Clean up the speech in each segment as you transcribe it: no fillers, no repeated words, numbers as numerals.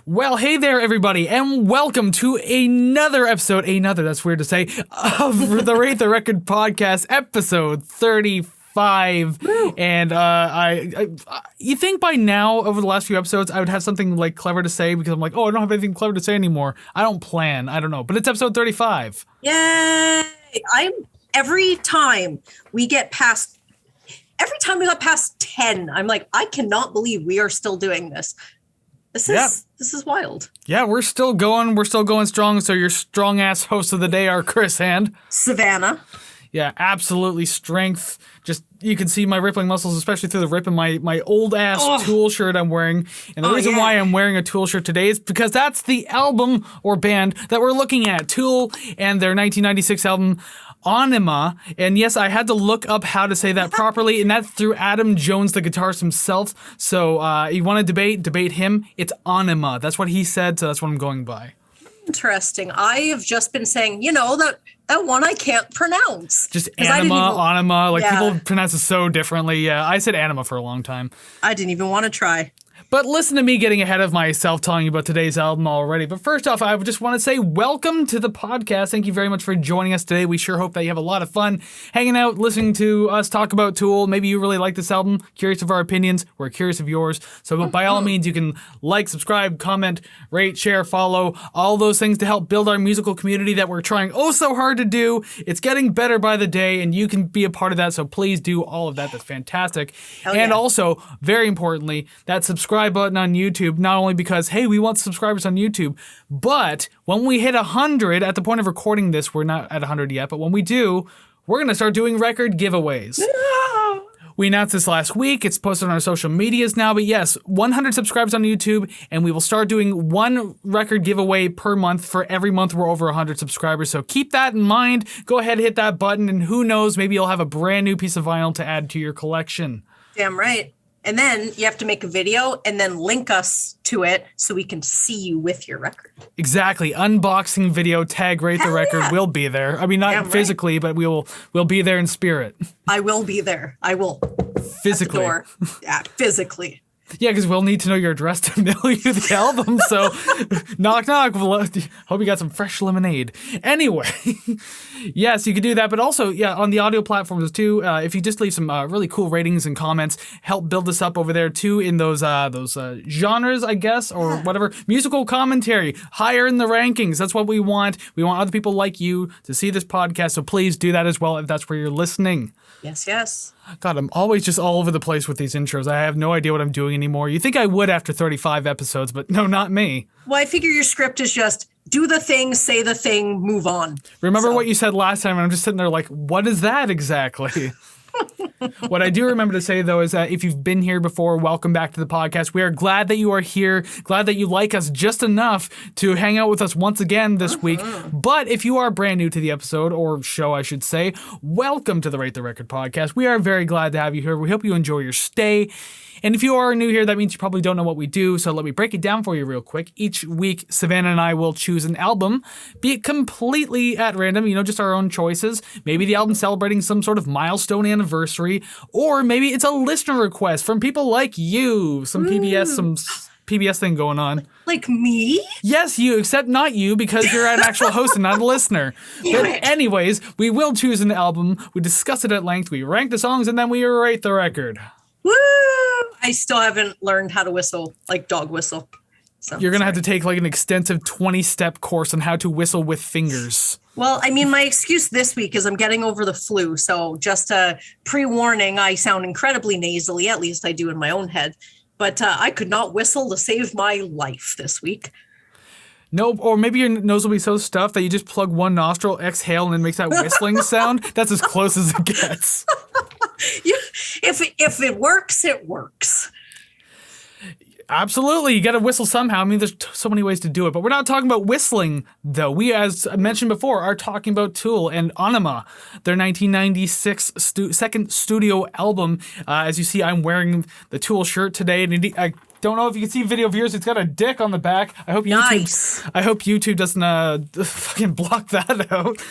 Well, hey there, everybody, and welcome to another episode, that's weird to say, of the Rate the Record podcast, episode 35. Woo. And you think by now, over the last few episodes, I would have something like clever to say because I'm like, oh, I don't have anything clever to say anymore. I don't plan. I don't know. But it's episode 35. Yay! Every time we got past 10, I'm like, I cannot believe we are still doing this. This is wild. Yeah, we're still going. We're still going strong. So your strong ass hosts of the day are Kris and Savannah. Yeah, absolutely strength. Just you can see my rippling muscles, especially through the rip in my old ass Tool shirt I'm wearing. And the reason why I'm wearing a Tool shirt today is because that's the album or band that we're looking at. Tool and their 1996 album Aenima. And yes, I had to look up how to say that properly, and that's through Adam Jones, the guitarist himself. So you want to debate him. It's Aenima. That's what he said, so that's what I'm going by. Interesting. I have just been saying, that one I can't pronounce. Just Aenima. People pronounce it so differently. Yeah, I said Aenima for a long time. I didn't even want to try. But listen to me getting ahead of myself telling you about today's album already. But first off, I just want to say welcome to the podcast. Thank you very much for joining us today. We sure hope that you have a lot of fun hanging out, listening to us talk about Tool. Maybe you really like this album. Curious of our opinions. We're curious of yours. So by all means, you can like, subscribe, comment, rate, share, follow, all those things to help build our musical community that we're trying so hard to do. It's getting better by the day, and you can be a part of that. So please do all of that. That's fantastic. And also, very importantly, that subscribe button on YouTube, not only because, hey, we want subscribers on YouTube, but when we hit 100, at the point of recording this, we're not at 100 yet, but when we do, we're going to start doing record giveaways. We announced this last week. It's posted on our social medias now, but yes, 100 subscribers on YouTube, and we will start doing one record giveaway per month for every month we're over 100 subscribers. So keep that in mind. Go ahead, hit that button, and who knows, maybe you'll have a brand new piece of vinyl to add to your collection. Damn right. And then you have to make a video and then link us to it so we can see you with your record. Exactly. Unboxing video, tag Rate the Record. Yeah. We'll be there. I mean, not physically, but we'll be there in spirit. I will be there. I will. Physically. At the door. Yeah, physically. Yeah, because we'll need to know your address to mail you the album. So, knock, knock. Hope you got some fresh lemonade. Anyway, yes, you can do that. But also, on the audio platforms too. If you just leave some really cool ratings and comments, help build us up over there too in those genres, I guess, or whatever. Musical commentary, higher in the rankings. That's what we want. We want other people like you to see this podcast. So please do that as well if that's where you're listening. Yes. God, I'm always just all over the place with these intros. I have no idea what I'm doing anymore. You think I would after 35 episodes, but no, not me. Well, I figure your script is just do the thing, say the thing, move on. Remember what you said last time, and I'm just sitting there like, what is that exactly? What I do remember to say, though, is that if you've been here before, welcome back to the podcast. We are glad that you are here, glad that you like us just enough to hang out with us once again this week. But if you are brand new to the episode, or show, I should say, welcome to the Rate the Record podcast. We are very glad to have you here. We hope you enjoy your stay. And if you are new here, that means you probably don't know what we do, so let me break it down for you real quick. Each week, Savannah and I will choose an album, be it completely at random, just our own choices. Maybe the album's celebrating some sort of milestone anniversary, or maybe it's a listener request from people like you, some PBS thing going on. Like me? Yes, you, except not you, because you're an actual host and not a listener. But anyways, we will choose an album, we discuss it at length, we rank the songs, and then we rate the record. Woo! I still haven't learned how to whistle, like dog whistle. So, you're going to have to take like an extensive 20-step course on how to whistle with fingers. Well, I mean, my excuse this week is I'm getting over the flu. So just a pre-warning, I sound incredibly nasally, at least I do in my own head. But I could not whistle to save my life this week. Nope, or maybe your nose will be so stuffed that you just plug one nostril, exhale, and it makes that whistling sound. That's as close as it gets. If it works, it works. Absolutely. You got to whistle somehow. I mean, there's so many ways to do it, but we're not talking about whistling, though. We, as I mentioned before, are talking about Tool and Aenima, their 1996 second studio album. As you see, I'm wearing the Tool shirt today, and I don't know if you can see video viewers. It's got a dick on the back. I hope YouTube doesn't fucking block that out.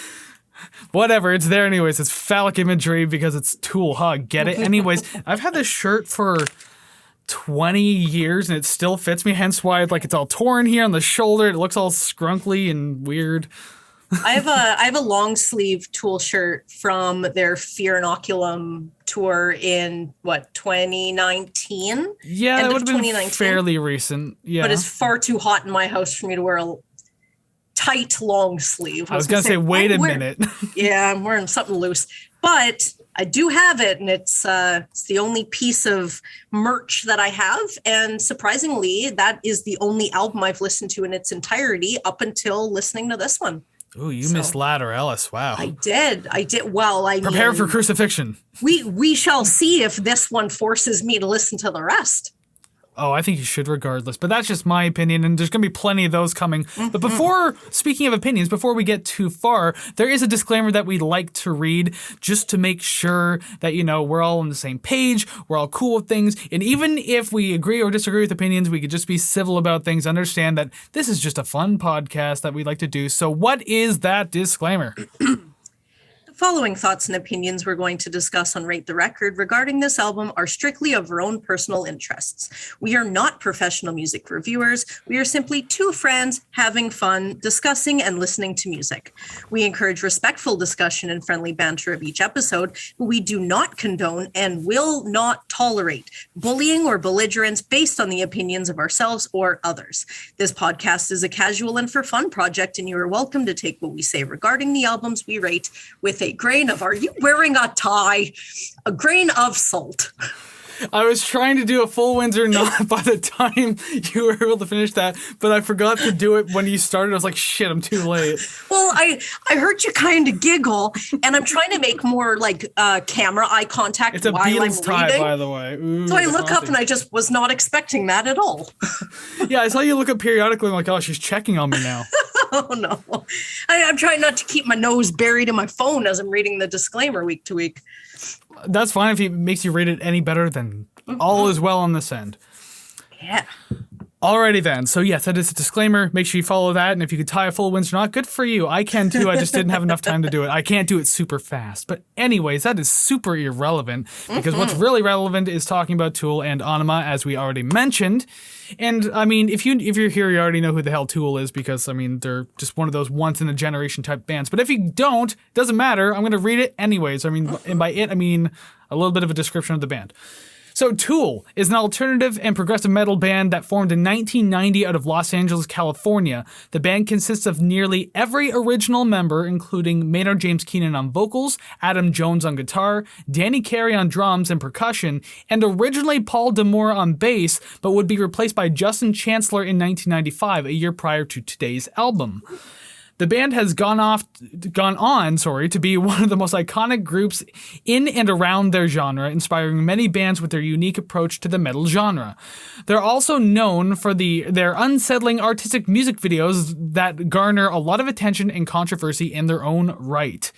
Whatever, it's there anyways. It's phallic imagery because it's Tool, huh? Get it? Anyways, I've had this shirt for 20 years and it still fits me, hence why it's all torn here on the shoulder. It looks all scrunkly and weird. I have a long sleeve Tool shirt from their Fear Inoculum tour in 2019? Yeah, that would have been fairly recent. Yeah, but it's far too hot in my house for me to wear a tight long sleeve. I was gonna say, wait a minute. Yeah, I'm wearing something loose, but I do have it, and it's the only piece of merch that I have. And surprisingly, that is the only album I've listened to in its entirety up until listening to this one. Ooh, you missed Ladder Ellis. Wow. I did. Well, prepare for crucifixion. We shall see if this one forces me to listen to the rest. Oh, I think you should regardless, but that's just my opinion, and there's going to be plenty of those coming. But speaking of opinions, before we get too far, there is a disclaimer that we like to read just to make sure that, we're all on the same page, we're all cool with things, and even if we agree or disagree with opinions, we could just be civil about things, understand that this is just a fun podcast that we like to do. So what is that disclaimer? Following thoughts and opinions we're going to discuss on Rate the Record regarding this album are strictly of our own personal interests. We are not professional music reviewers. We are simply two friends having fun, discussing and listening to music. We encourage respectful discussion and friendly banter of each episode, but we do not condone and will not tolerate bullying or belligerence based on the opinions of ourselves or others. This podcast is a casual and for fun project, and you are welcome to take what we say regarding the albums we rate with a grain of, are you wearing a tie? A grain of salt. I was trying to do a full Windsor knot by the time you were able to finish that, but I forgot to do it when you started. I was like, shit, I'm too late. Well, I heard you kind of giggle, and I'm trying to make more camera eye contact it's a while Beatles I'm tie, reading. by the way. Ooh, so I look up, and I just was not expecting that at all. Yeah, I saw you look up periodically. I'm like, oh, she's checking on me now. Oh, no. I'm trying not to keep my nose buried in my phone as I'm reading the disclaimer week to week. That's fine if it makes you rate it any better, then all is well on this end. Yeah. Alrighty then. So yes, that is a disclaimer. Make sure you follow that. And if you could tie a full Windsor knot, good for you. I can too. I just didn't have enough time to do it. I can't do it super fast. But anyways, that is super irrelevant because what's really relevant is talking about Tool and Aenima, as we already mentioned. And I mean, if you're here, you already know who the hell Tool is because I mean they're just one of those once in a generation type bands. But if you don't, it doesn't matter. I'm going to read it anyways. I mean, and by it I mean a little bit of a description of the band. So Tool is an alternative and progressive metal band that formed in 1990 out of Los Angeles, California. The band consists of nearly every original member, including Maynard James Keenan on vocals, Adam Jones on guitar, Danny Carey on drums and percussion, and originally Paul D'Amour on bass, but would be replaced by Justin Chancellor in 1995, a year prior to today's album. The band has gone on to be one of the most iconic groups in and around their genre, inspiring many bands with their unique approach to the metal genre. They're also known for their unsettling artistic music videos that garner a lot of attention and controversy in their own right.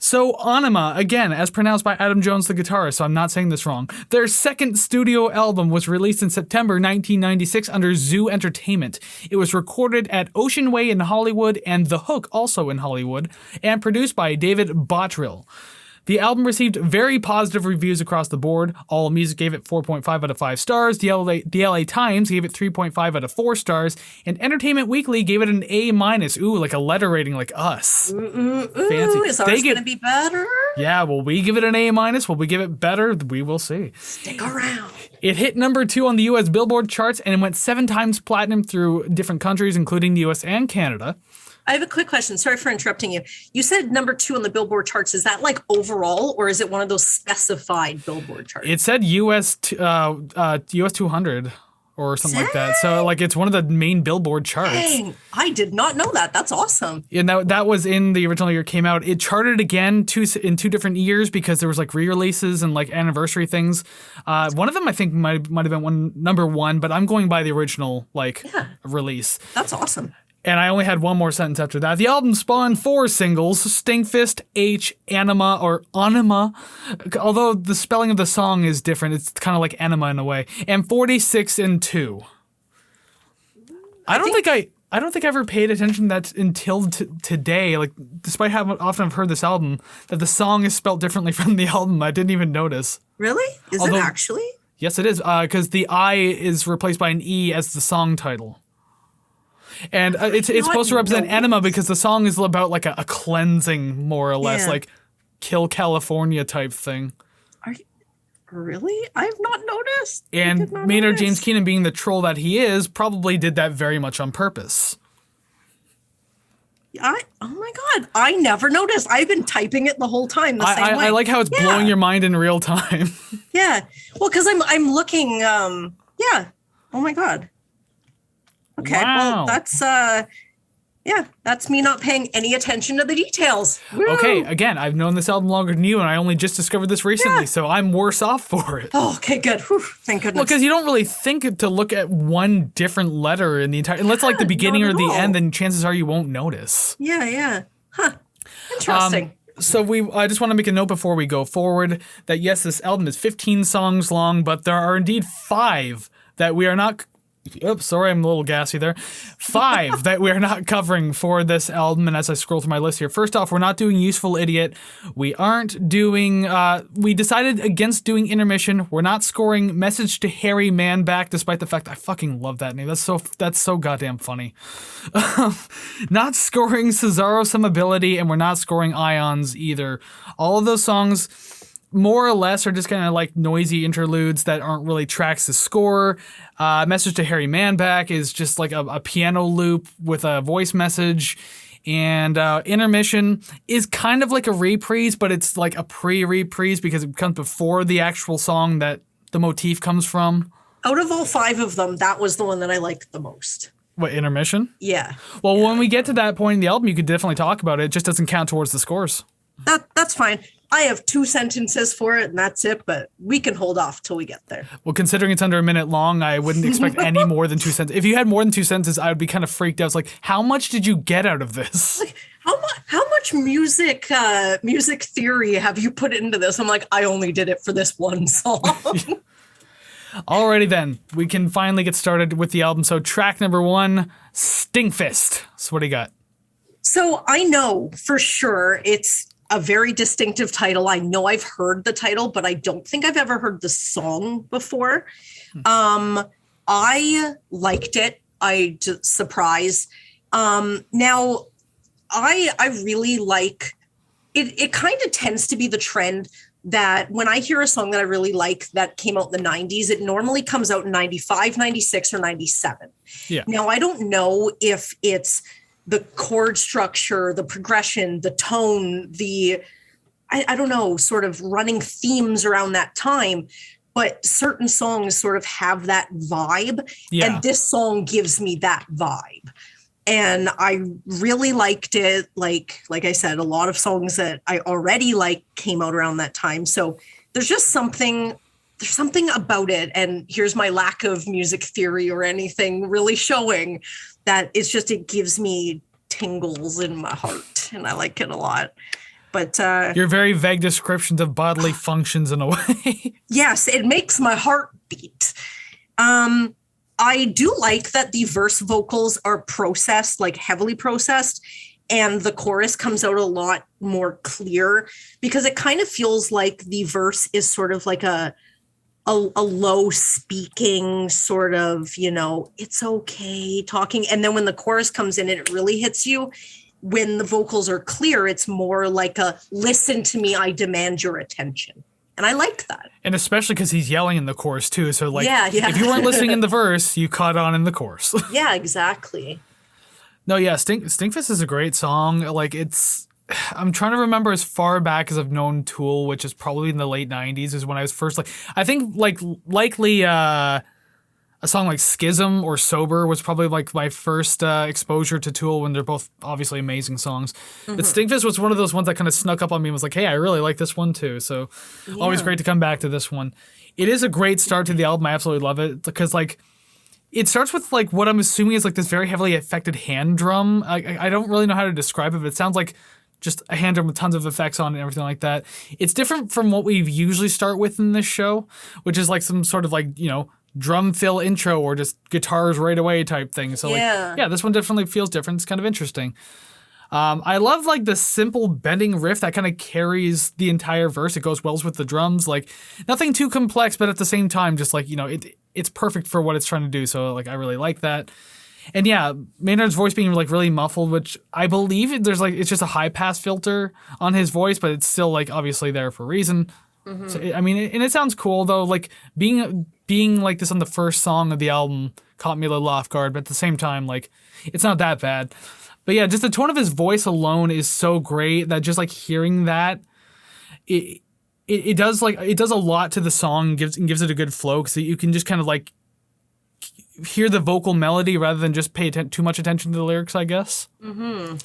So Aenima, again, as pronounced by Adam Jones, the guitarist, so I'm not saying this wrong, their second studio album was released in September 1996 under Zoo Entertainment. It was recorded at Ocean Way in Hollywood and The Hook, also in Hollywood, and produced by David Bottrill. The album received very positive reviews across the board. AllMusic gave it 4.5 out of 5 stars. The LA Times gave it 3.5 out of 4 stars. And Entertainment Weekly gave it an A-. Ooh, like a letter rating like us. Fancy. Is ours going to be better? Yeah, will we give it an A-? Will we give it better? We will see. Stick around. It hit number 2 on the U.S. Billboard charts, and it went 7 times platinum through different countries, including the U.S. and Canada. I have a quick question. Sorry for interrupting you. You said number 2 on the Billboard charts. Is that like overall, or is it one of those specified Billboard charts? It said US 200 or something like that. So like it's one of the main Billboard charts. Dang, I did not know that. That's awesome. Yeah, that was in the original year it came out. It charted again in 2 different years because there was like re-releases and like anniversary things. One of them I think might have been number 1, but I'm going by the original release. That's awesome. And I only had one more sentence after that. The album spawned 4 singles, Stinkfist, H, Aenima, or Aenima, although the spelling of the song is different. It's kind of like Enema in a way. And 46 and 2. I don't think I ever paid attention to that until today. Like, despite how often I've heard this album, that the song is spelled differently from the album. I didn't even notice. Really? Is it actually? Yes, it is, because the I is replaced by an E as the song title. And it's supposed to represent Aenima because the song is about like a cleansing, more or less, like Kill California type thing. Are you, really? I've not noticed. And Maynard James Keenan, being the troll that he is, probably did that very much on purpose. Oh my God, I never noticed. I've been typing it the whole time the same way. I like how it's blowing your mind in real time. Yeah. Well, because I'm looking, yeah. Oh my God. Okay. Wow. Well, that's me not paying any attention to the details. Woo. Okay, again, I've known this album longer than you, and I only just discovered this recently, so I'm worse off for it. Oh, okay, good. Whew, thank goodness. Well, because you don't really think to look at one different letter in the entire, unless like the beginning or the end, then chances are you won't notice. Yeah. Huh. Interesting. So I just want to make a note before we go forward that yes, this album is 15 songs long, but there are indeed 5 that we are not. Oops, sorry, I'm a little gassy there. 5 that we are not covering for this album. And as I scroll through my list here, first off, we're not doing Useful Idiot. We aren't doing, we decided against doing Intermission. We're not scoring Message to Harry Manback, despite the fact I fucking love that name. That's so goddamn funny. Not scoring Cesaro Some Ability, and we're not scoring Ions either. All of those songs, more or less, are just kind of like noisy interludes that aren't really tracks to score. Message to Harry Manback is just like a piano loop with a voice message. And Intermission is kind of like a reprise, but it's like a pre-reprise because it comes before the actual song that the motif comes from. Out of all 5 of them, that was the one that I liked the most. What, Intermission? Yeah. Well, when we get to that point in the album, you could definitely talk about it. It just doesn't count towards the scores. That's fine. I have 2 sentences for it, and that's it, but we can hold off till we get there. Well, considering it's under a minute long, I wouldn't expect any more than 2 sentences. If you had more than 2 sentences, I would be kind of freaked out. It's like, how much did you get out of this? Like, how much music theory have you put into this? I'm like, I only did it for this one song. Alrighty then, we can finally get started with the album. So track number 1, Stinkfist. So what do you got? So I know for sure it's a very distinctive title. I know I've heard the title, but I don't think I've ever heard the song before. I liked it. Surprise. Now I really like it. It kind of tends to be the trend that when I hear a song that I really like that came out in the 90s, it normally comes out in 95, 96, or 97. Yeah. Now, I don't know if it's the chord structure, the progression, the tone, I don't know, sort of running themes around that time, but certain songs sort of have that vibe. Yeah. And this song gives me that vibe. And I really liked it. Like I said, a lot of songs that I already like came out around that time. So there's something about it. And here's my lack of music theory or anything really showing that it gives me tingles in my heart, and I like it a lot. But your very vague descriptions of bodily functions in a way. Yes, it makes my heart beat. I do like that the verse vocals are processed, like heavily processed, and the chorus comes out a lot more clear because it kind of feels like the verse is sort of like a low speaking sort of, it's okay talking. And then when the chorus comes in, it really hits you. When the vocals are clear, it's more like a listen to me, I demand your attention. And I like that. And especially because he's yelling in the chorus too. So if you weren't listening in the verse, you caught on in the chorus. Yeah, exactly. No, yeah, Stinkfist is a great song. I'm trying to remember as far back as I've known Tool, which is probably in the late 90s, is when I was first I think likely a song like Schism or Sober was probably like my first exposure to Tool, when they're both obviously amazing songs. Mm-hmm. But Stinkfist was one of those ones that kind of snuck up on me and was like, hey, I really like this one too. So always great to come back to this one. It is a great start to the album. I absolutely love it because it starts with what I'm assuming is this very heavily affected hand drum. I don't really know how to describe it, but it sounds like just a hand drum with tons of effects on it and everything like that. It's different from what we usually start with in this show, which is some sort of drum fill intro or just guitars right away type thing. So this one definitely feels different. It's kind of interesting. I love like the simple bending riff that kind of carries the entire verse. It goes well with the drums, like nothing too complex, but at the same time, just like, it's perfect for what it's trying to do. So like, I really like that. And yeah, Maynard's voice being like really muffled, which I believe there's like, it's just a high pass filter on his voice, but it's still like obviously there for a reason. Mm-hmm. So, I mean, and it sounds cool though. Like being like this on the first song of the album caught me a little off guard, but at the same time, like it's not that bad. But yeah, just the tone of his voice alone is so great that just like hearing that, it does a lot to the song, gives it a good flow because you can just kind of like hear the vocal melody rather than just pay too much attention to the lyrics, I guess. Mm-hmm.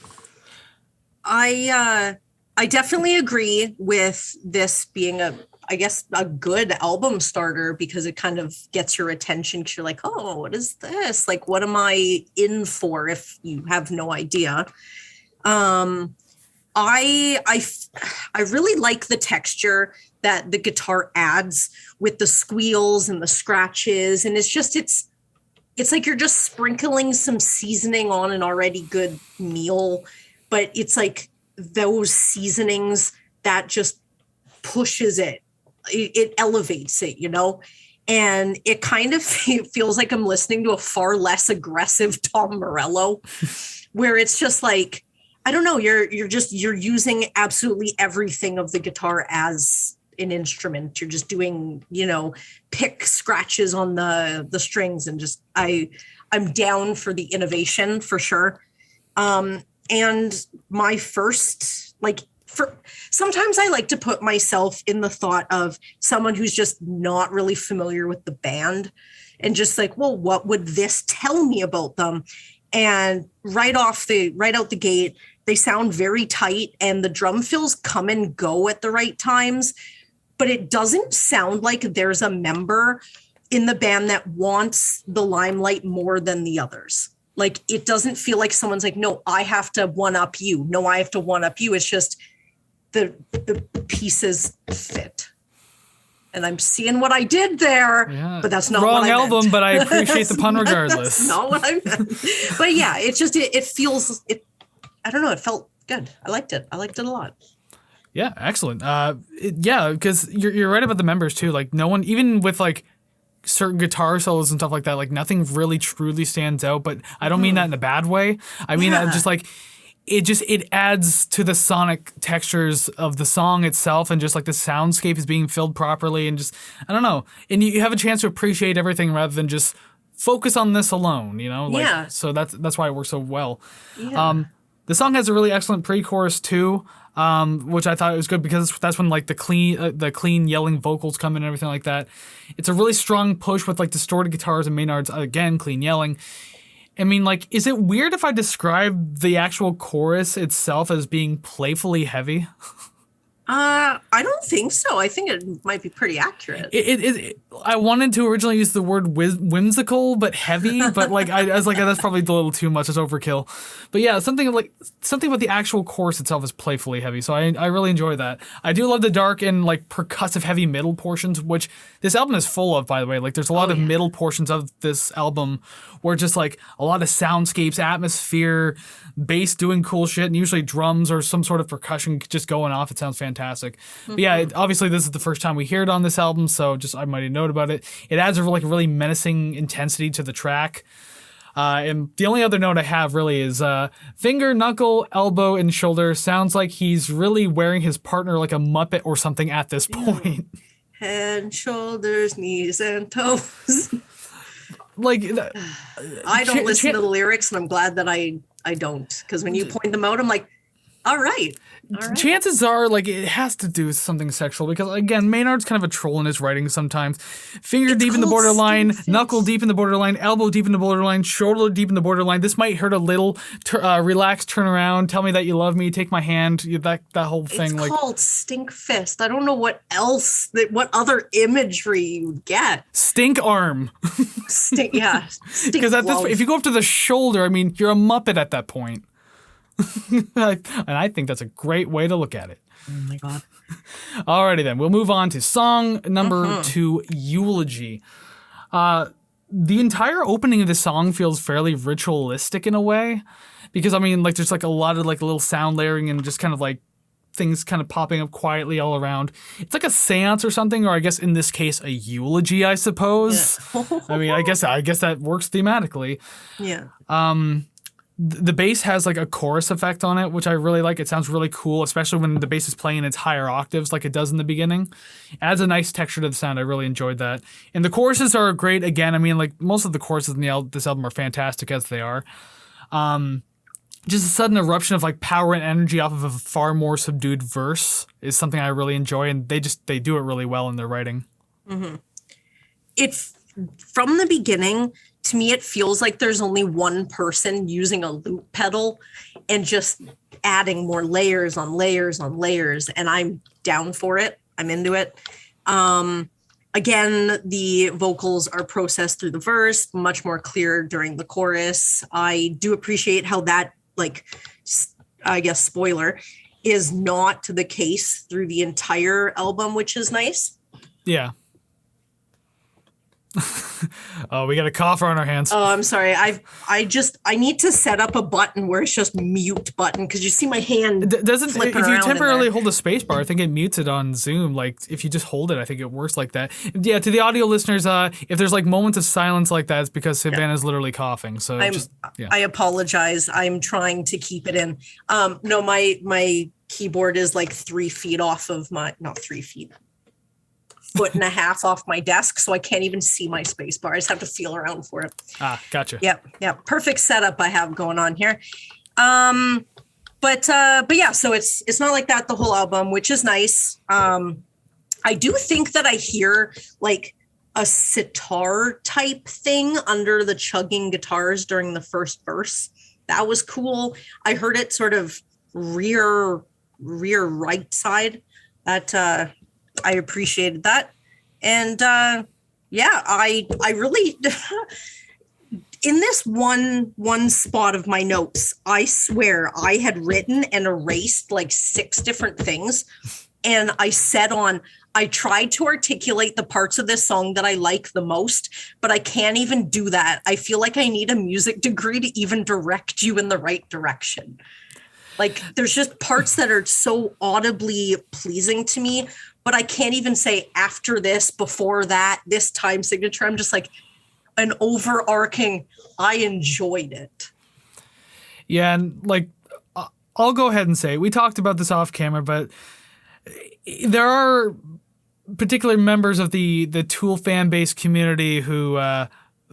I definitely agree with this being a good album starter because it kind of gets your attention because you're like, oh, what is this? Like, what am I in for if you have no idea? I really like the texture that the guitar adds with the squeals and the scratches. And it's like you're just sprinkling some seasoning on an already good meal, but it's like those seasonings that just pushes it. It elevates it, and it kind of feels like I'm listening to a far less aggressive Tom Morello, where it's just like, I don't know, you're using absolutely everything of the guitar as an instrument. You're just doing, pick scratches on the strings and just, I'm down for the innovation for sure. And my first, sometimes I like to put myself in the thought of someone who's just not really familiar with the band and just like, well, what would this tell me about them? And right out the gate, they sound very tight and the drum fills come and go at the right times, but it doesn't sound like there's a member in the band that wants the limelight more than the others. Like, it doesn't feel like someone's like, no, I have to one up you. No, I have to one up you. It's just the pieces fit. And I'm seeing what I did there, but that's not wrong what I album, meant. But I appreciate the pun regardless. That's not what I meant. But yeah, it's just, it feels, I don't know, it felt good. I liked it a lot. Yeah, excellent. Because you're right about the members too. Like, no one, even with like certain guitar solos and stuff like that, like nothing really truly stands out. But I don't mean that in a bad way. I mean that just like it adds to the sonic textures of the song itself, and just like the soundscape is being filled properly, and just I don't know. And you have a chance to appreciate everything rather than just focus on this alone. Like, so that's why it works so well. Yeah. The song has a really excellent pre-chorus too. Which I thought was good because that's when like the clean yelling vocals come in and everything like that. It's a really strong push with like distorted guitars and Maynard's again clean yelling. I mean, like, is it weird if I describe the actual chorus itself as being playfully heavy? I don't think so. I think it might be pretty accurate. I wanted to originally use the word whimsical, but heavy. But like I was like, that's probably a little too much. It's overkill. But yeah, something about the actual chorus itself is playfully heavy. So I really enjoy that. I do love the dark and like percussive heavy middle portions, which this album is full of, by the way. Like there's a lot of middle portions of this album where just like a lot of soundscapes, atmosphere, bass doing cool shit, and usually drums or some sort of percussion just going off. It sounds fantastic. Mm-hmm. But yeah, obviously this is the first time we hear it on this album, so just I might note about it. It adds a really menacing intensity to the track. And the only other note I have really is finger, knuckle, elbow, and shoulder. Sounds like he's really wearing his partner like a Muppet or something at this point. Head, shoulders, knees, and toes. Like, I don't listen to the lyrics, and I'm glad that I don't, because when you point them out, I'm like, all right. Chances are, like, it has to do with something sexual because, again, Maynard's kind of a troll in his writing sometimes. Finger deep in the borderline, knuckle deep in the borderline, elbow deep in the borderline, shoulder deep in the borderline. This might hurt a little. Relax, turn around, tell me that you love me, take my hand. That whole thing. It's called stink fist. I don't know what other imagery you get. Stink arm. Stink, yeah. Because if you go up to the shoulder, I mean, you're a Muppet at that point. And I think that's a great way to look at it. Oh my God. Alrighty then, we'll move on to song number 2, Eulogy. the entire opening of the song feels fairly ritualistic in a way, because I mean, like, there's like a lot of like little sound layering and just kind of like things kind of popping up quietly all around. It's like a seance or something, or I guess in this case a eulogy, I suppose. Yeah. I mean, I guess that works thematically. Yeah. The bass has like a chorus effect on it, which I really like. It sounds really cool, especially when the bass is playing its higher octaves like it does in the beginning. Adds a nice texture to the sound. I really enjoyed that. And the choruses are great. Again, I mean, like most of the choruses in this album are fantastic as they are. Just a sudden eruption of like power and energy off of a far more subdued verse is something I really enjoy, and they do it really well in their writing. Mm-hmm. It's from the beginning. To me, it feels like there's only one person using a loop pedal and just adding more layers on layers on layers. And I'm down for it. I'm into it. Again, the vocals are processed through the verse, much more clear during the chorus. I do appreciate how that, like, I guess, spoiler, is not the case through the entire album, which is nice. Yeah. Oh, we got a cougher on our hands. Oh, I'm sorry. I need to set up a button where it's just mute button, because you see my hand. If you temporarily hold the space bar, I think it mutes it on Zoom. Like if you just hold it, I think it works like that. Yeah, to the audio listeners, if there's like moments of silence like that, it's because Savannah's literally coughing. So I apologize. I'm trying to keep it in. No, my keyboard is like 3 feet off of not 3 feet. Foot and a half off my desk, so I can't even see my space bar. I just have to feel around for it. Ah, gotcha. Yep. Perfect setup I have going on here. But yeah, so it's not like that the whole album, which is nice. I do think that I hear like a sitar type thing under the chugging guitars during the first verse. That was cool. I heard it sort of rear right side. That I appreciated that. And yeah, I really in this one spot of my notes, I swear I had written and erased like 6 different things. And I tried to articulate the parts of this song that I like the most, but I can't even do that. I feel like I need a music degree to even direct you in the right direction. Like there's just parts that are so audibly pleasing to me, but I can't even say after this, before that, this time signature. I'm just like an overarching, I enjoyed it. Yeah, and like I'll go ahead and say, we talked about this off camera, but there are particular members of the Tool fan base community who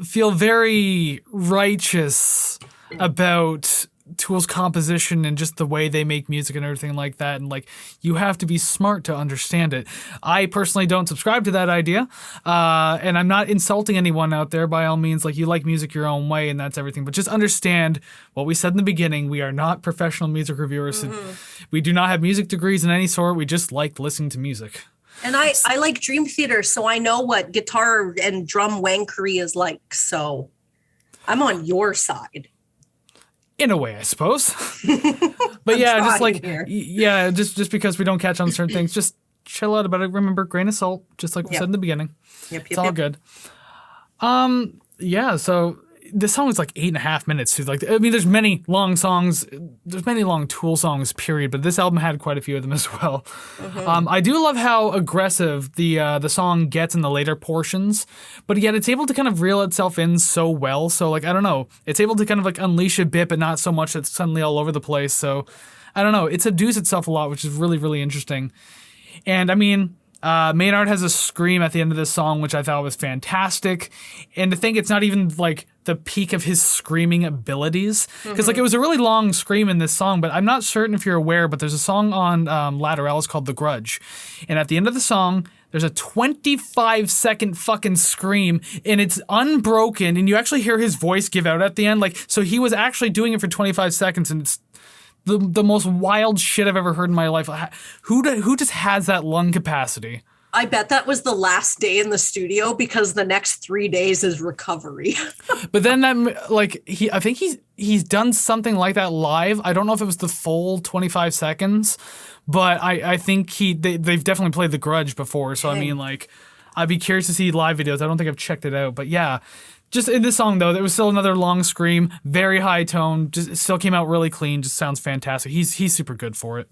feel very righteous about Tool's composition and just the way they make music and everything like that, and like you have to be smart to understand it. I personally don't subscribe to that idea, and I'm not insulting anyone out there by all means. Like, you like music your own way and that's everything, but just understand what we said in the beginning. We are not professional music reviewers. Mm-hmm. We do not have music degrees in any sort. We just like listening to music. And I like Dream Theater, so I know what guitar and drum wankery is like, so I'm on your side. In a way, I suppose. But yeah, just like just because we don't catch on certain things, just chill out about it. Remember, grain of salt, just like we said in the beginning. It's all good. Yeah, so this song is like 8.5 minutes. So like, I mean, there's many long songs. There's many long Tool songs, period. But this album had quite a few of them as well. Mm-hmm. I do love how aggressive the song gets in the later portions, but yet it's able to kind of reel itself in so well. So like, I don't know, it's able to kind of like unleash a bit, but not so much that it's suddenly all over the place. So I don't know, it subdues itself a lot, which is really, really interesting. And I mean, Maynard has a scream at the end of this song, which I thought was fantastic. And to think it's not even like the peak of his screaming abilities, because like it was a really long scream in this song, but I'm not certain if you're aware, but there's a song on Lateralus called The Grudge. And at the end of the song, there's a 25-second fucking scream, and it's unbroken, and you actually hear his voice give out at the end. Like, so he was actually doing it for 25 seconds, and it's the most wild shit I've ever heard in my life. Who just has that lung capacity? I bet that was the last day in the studio, because the next 3 days is recovery. But then I think he's done something like that live. I don't know if it was the full 25 seconds, but I think they've definitely played The Grudge before. So I mean, like, I'd be curious to see live videos. I don't think I've checked it out, but yeah, Just in this song, though, there was still another long scream, very high tone, just still came out really clean, just sounds fantastic. He's super good for it.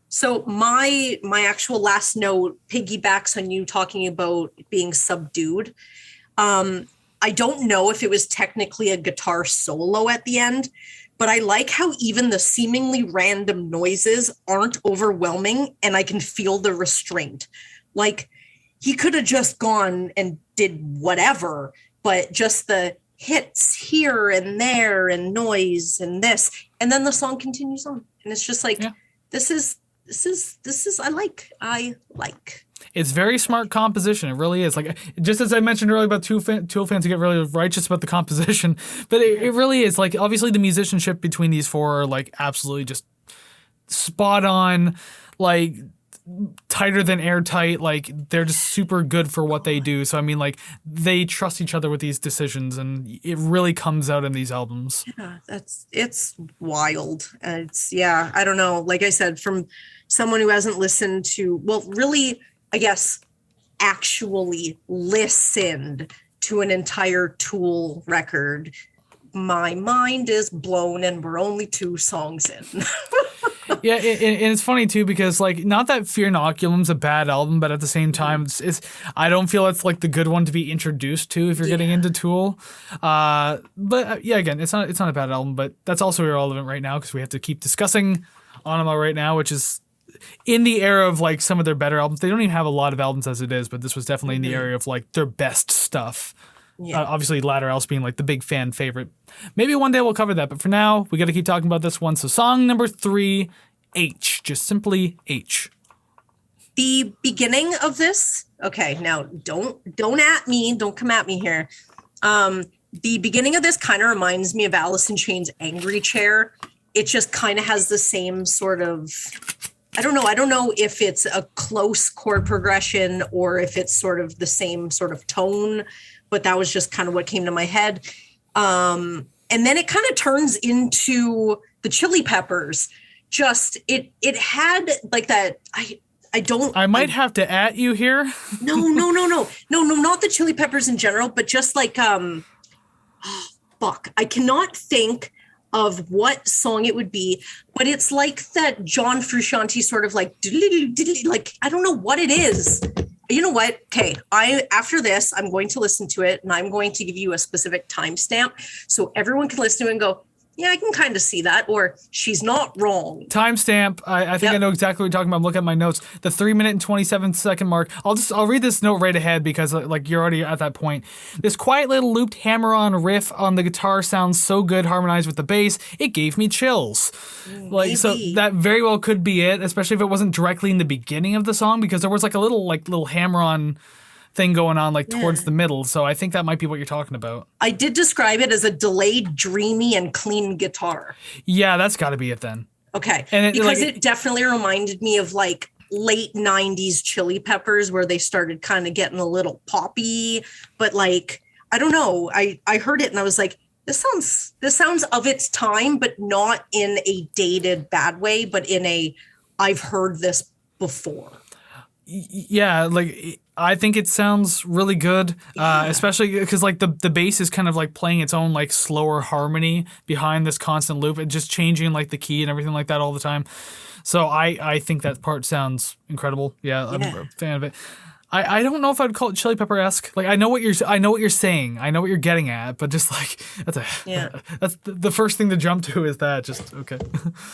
So my actual last note piggybacks on you talking about being subdued. I don't know if it was technically a guitar solo at the end, but I like how even the seemingly random noises aren't overwhelming and I can feel the restraint. Like he could have just gone and did whatever, but just the hits here and there and noise and this, and then the song continues on. And it's just like, this is I like. It's very smart composition. It really is. Like, just as I mentioned earlier about Tool fans who get really righteous about the composition, but it really is. Like, obviously the musicianship between these four are like absolutely just spot on, like tighter than airtight. Like, they're just super good for what they do. So I mean, like, they trust each other with these decisions, and it really comes out in these albums. Yeah, it's wild. I don't know. Like I said, from someone who hasn't listened to, well, really, I guess, actually listened to an entire Tool record, my mind is blown, and we're only 2 songs in. Yeah, and it's funny too because like, not that Fear Inoculum's a bad album, but at the same time, it's I don't feel it's like the good one to be introduced to if you're getting into Tool. But yeah, again, it's not a bad album, but that's also irrelevant right now because we have to keep discussing Aenima right now, which is in the era of like some of their better albums. They don't even have a lot of albums as it is, but this was definitely in the area of like their best stuff. Yeah. Obviously, Ladder Else being like the big fan favorite. Maybe one day we'll cover that, but for now, we got to keep talking about this one. So song number 3, H, just simply H. The beginning of this, okay, now don't come at me here. The beginning of this kind of reminds me of Alice in Chains' Angry Chair. It just kind of has the same sort of, I don't know if it's a close chord progression or if it's sort of the same sort of tone, but that was just kind of what came to my head. And then it kind of turns into the Chili Peppers. Just it had like that. I might have to at you here. No, not the Chili Peppers in general, but just like I cannot think of what song it would be, but it's like that John Frusciante sort of like I don't know what it is. You know what? Okay, after this, I'm going to listen to it and I'm going to give you a specific timestamp so everyone can listen to it and go, yeah, I can kind of see that, or she's not wrong. Timestamp. I think I know exactly what you're talking about. I'm looking at my notes. The 3-minute and 27-second mark. I'll read this note right ahead because like you're already at that point. This quiet little looped hammer-on riff on the guitar sounds so good, harmonized with the bass. It gave me chills. Like, so that very well could be it, especially if it wasn't directly in the beginning of the song, because there was like a little hammer-on thing going on like towards the middle. So I think that might be what you're talking about. I did describe it as a delayed, dreamy, and clean guitar. Yeah, that's got to be it then. Okay. And because it definitely reminded me of like late 90s Chili Peppers where they started kind of getting a little poppy, but like, I don't know. I heard it and I was like, this sounds of its time, but not in a dated bad way, but in a I've heard this before. Yeah, like I think it sounds really good, especially because like the bass is kind of like playing its own like slower harmony behind this constant loop and just changing like the key and everything like that all the time. So I think that part sounds incredible. Yeah, I'm a fan of it. I don't know if I'd call it Chili Pepper-esque. Like I know what you're saying. I know what you're getting at, but just like that's the first thing to jump to is that just okay.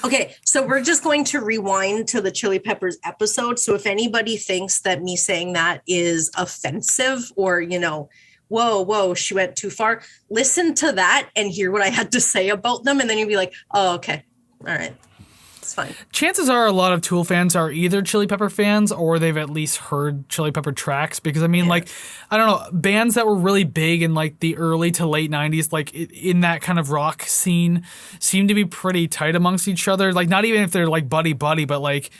Okay, so we're just going to rewind to the Chili Peppers episode. So if anybody thinks that me saying that is offensive or, whoa, she went too far, listen to that and hear what I had to say about them. And then you'll be like, oh, okay. All right. It's fine. Chances are a lot of Tool fans are either Chili Pepper fans or they've at least heard Chili Pepper tracks because I mean, like, I don't know, bands that were really big in like the early to late 90s, like in that kind of rock scene seem to be pretty tight amongst each other. Like not even if they're like buddy, but like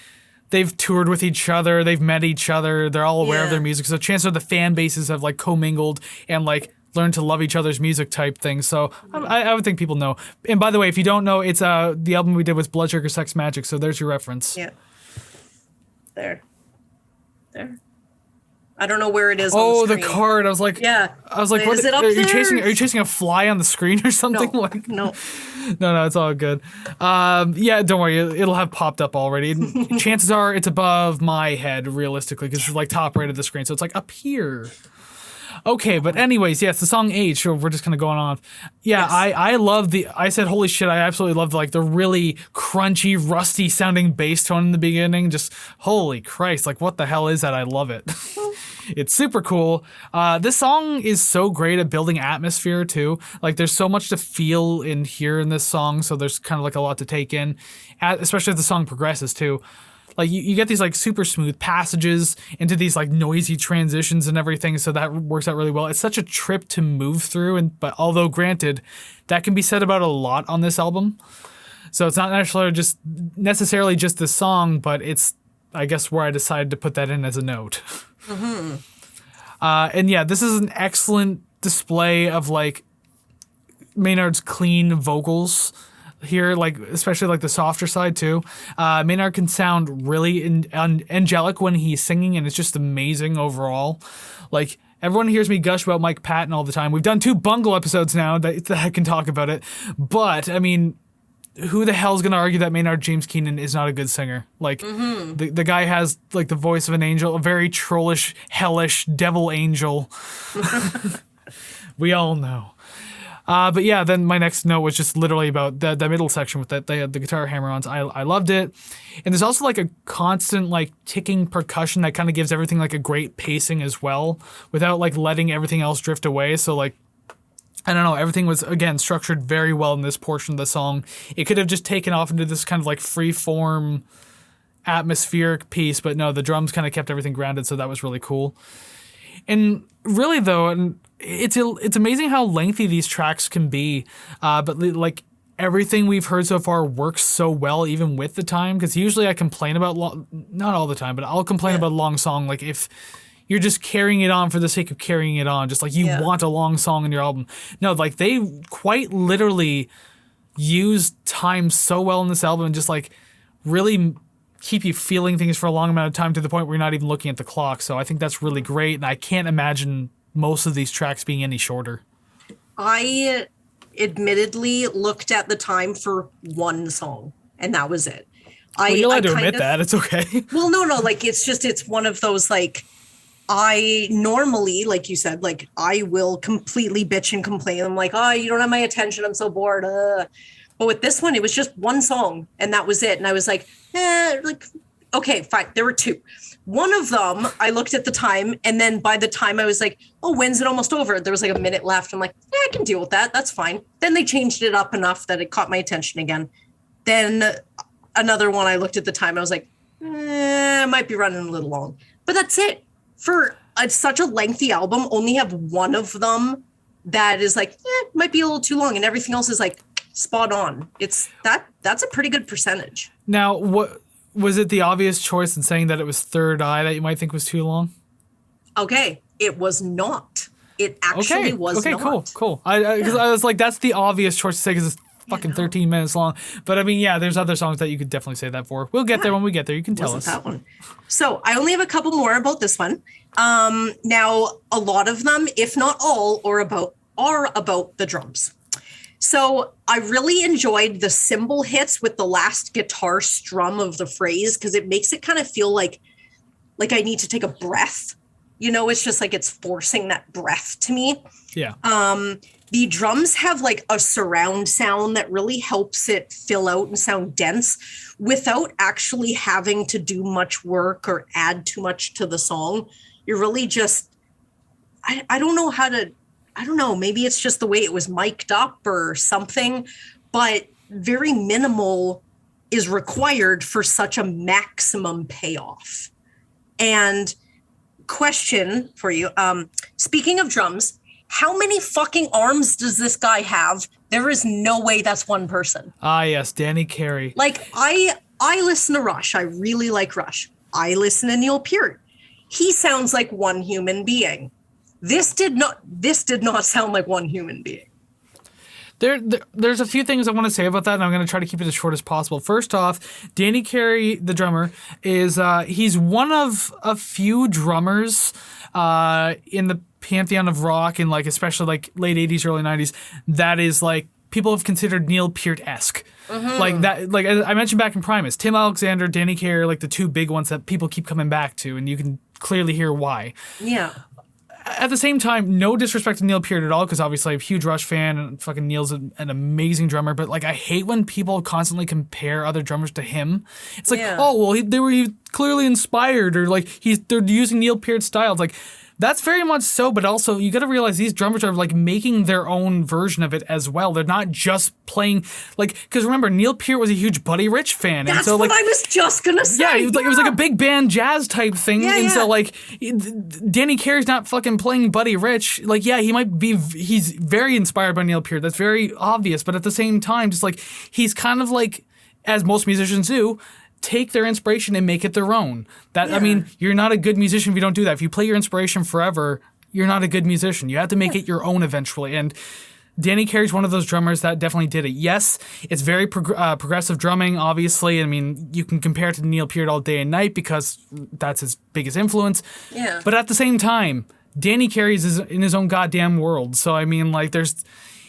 they've toured with each other, they've met each other, they're all aware of their music. So chances are the fan bases have like commingled and like learn to love each other's music type thing. So I would think people know. And by the way, if you don't know, it's the album we did was Blood Sugar Sex Magic. So there's your reference. Yeah. There. I don't know where it is on the Oh, the screen. card. I was like, what? Is it up Are you there? chasing a fly on the screen or something? No, Like, no. no, it's all good. Yeah, don't worry, it'll have popped up already. And chances are it's above my head, realistically, because it's like top right of the screen, so it's like up here. Okay, but anyways, yes, the song H, so we're just kind of going on. Yeah, Yes. I love I said, holy shit, I absolutely love like the really crunchy, rusty sounding bass tone in the beginning. Just, holy Christ, like what the hell is that? I love it. It's super cool. This song is so great at building atmosphere too. Like there's so much to feel and hear in this song, so there's kind of like a lot to take in, especially as the song progresses too. Like you get these like super smooth passages into these like noisy transitions and everything, so that works out really well. It's such a trip to move through, but although granted, that can be said about a lot on this album. So it's not necessarily just the song, but it's, I guess, where I decided to put that in as a note. Mm-hmm. And yeah, this is an excellent display of like Maynard's clean vocals here, like especially like the softer side too. Maynard can sound really angelic when he's singing, and it's just amazing overall. Like everyone hears me gush about Mike Patton all the time. We've done 2 Bungle episodes now that I can talk about it, but I mean, who the hell's gonna argue that Maynard James Keenan is not a good singer? Like the guy has like the voice of an angel, a very trollish, hellish devil angel. We all know. But yeah, then my next note was just literally about the middle section with the guitar hammer-ons. I loved it. And there's also like a constant like ticking percussion that kind of gives everything like a great pacing as well, without like letting everything else drift away. So like, I don't know, everything was, again, structured very well in this portion of the song. It could have just taken off into this kind of like free-form atmospheric piece, but no, the drums kind of kept everything grounded, so that was really cool. And really though, and it's amazing how lengthy these tracks can be, but like everything we've heard so far works so well even with the time, because usually I complain about not all the time, but I'll complain about a long song, like if you're just carrying it on for the sake of carrying it on, just like you want a long song in your album. No, like they quite literally use time so well in this album and just like really keep you feeling things for a long amount of time, to the point where you're not even looking at the clock. So I think that's really great, and I can't imagine most of these tracks being any shorter. I admittedly looked at the time for one song, and that was it. You're allowed to admit that. It's okay. Well, no, like it's one of those like, I normally, like you said, like I will completely bitch and complain. I'm like, oh, you don't have my attention. I'm so bored. But with this one, it was just one song and that was it. And I was like, okay, fine. There were 2. One of them, I looked at the time, and then by the time I was like, oh, when's it almost over? There was like a minute left. I'm like, yeah, I can deal with that. That's fine. Then they changed it up enough that it caught my attention again. Then another one, I looked at the time. I was like, it might be running a little long. But that's it. For such a lengthy album, only have one of them that is like, might be a little too long, and everything else is like spot on. That's a pretty good percentage. Now, what was it, the obvious choice in saying that it was Third Eye that you might think was too long? Okay, it was not. It actually was not. Okay, cool. I was like, that's the obvious choice to say because it's fucking 13 minutes long. But I mean, yeah, there's other songs that you could definitely say that for. We'll get there when we get there. You can tell us. That one. So I only have a couple more about this one. Now, a lot of them, if not all, are about the drums. So I really enjoyed the cymbal hits with the last guitar strum of the phrase, because it makes it kind of feel like I need to take a breath. You know, it's just like it's forcing that breath to me. Yeah. The drums have like a surround sound that really helps it fill out and sound dense without actually having to do much work or add too much to the song. You're really just, I don't know how to, I don't know, maybe it's just the way it was mic'd up or something, but very minimal is required for such a maximum payoff. And question for you, speaking of drums, how many fucking arms does this guy have? There is no way that's one person. Ah, yes, Danny Carey. Like, I listen to Rush. I really like Rush. I listen to Neil Peart. He sounds like one human being. This did not sound like one human being. There's a few things I want to say about that, and I'm going to try to keep it as short as possible. First off, Danny Carey, the drummer, is he's one of a few drummers in the pantheon of rock, and like especially like late 80s, early 90s, that is like people have considered Neil Peart-esque. Like that, like I mentioned back in Primus, Tim Alexander, Danny Carey are like the two big ones that people keep coming back to, and you can clearly hear why. Yeah. At the same time, no disrespect to Neil Peart at all, because obviously I'm a huge Rush fan and fucking Neil's an amazing drummer. But like, I hate when people constantly compare other drummers to him. It's like, oh well, they were clearly inspired, or like they're using Neil Peart's style. It's like, that's very much so, but also you got to realize these drummers are like making their own version of it as well. They're not just playing like, because remember, Neil Peart was a huge Buddy Rich fan, That's and so like what I was just gonna say. Yeah, it was like a big band jazz type thing, and so like Danny Carey's not fucking playing Buddy Rich. Like, yeah, he's very inspired by Neil Peart. That's very obvious, but at the same time, just like he's kind of like, as most musicians do, take their inspiration and make it their own. I mean, you're not a good musician if you don't do that. If you play your inspiration forever, you're not a good musician. You have to make it your own eventually. And Danny Carey's one of those drummers that definitely did it. Yes, it's very progressive drumming, obviously. I mean, you can compare it to Neil Peart all day and night because that's his biggest influence. Yeah. But at the same time, Danny Carey's in his own goddamn world. So, I mean, like,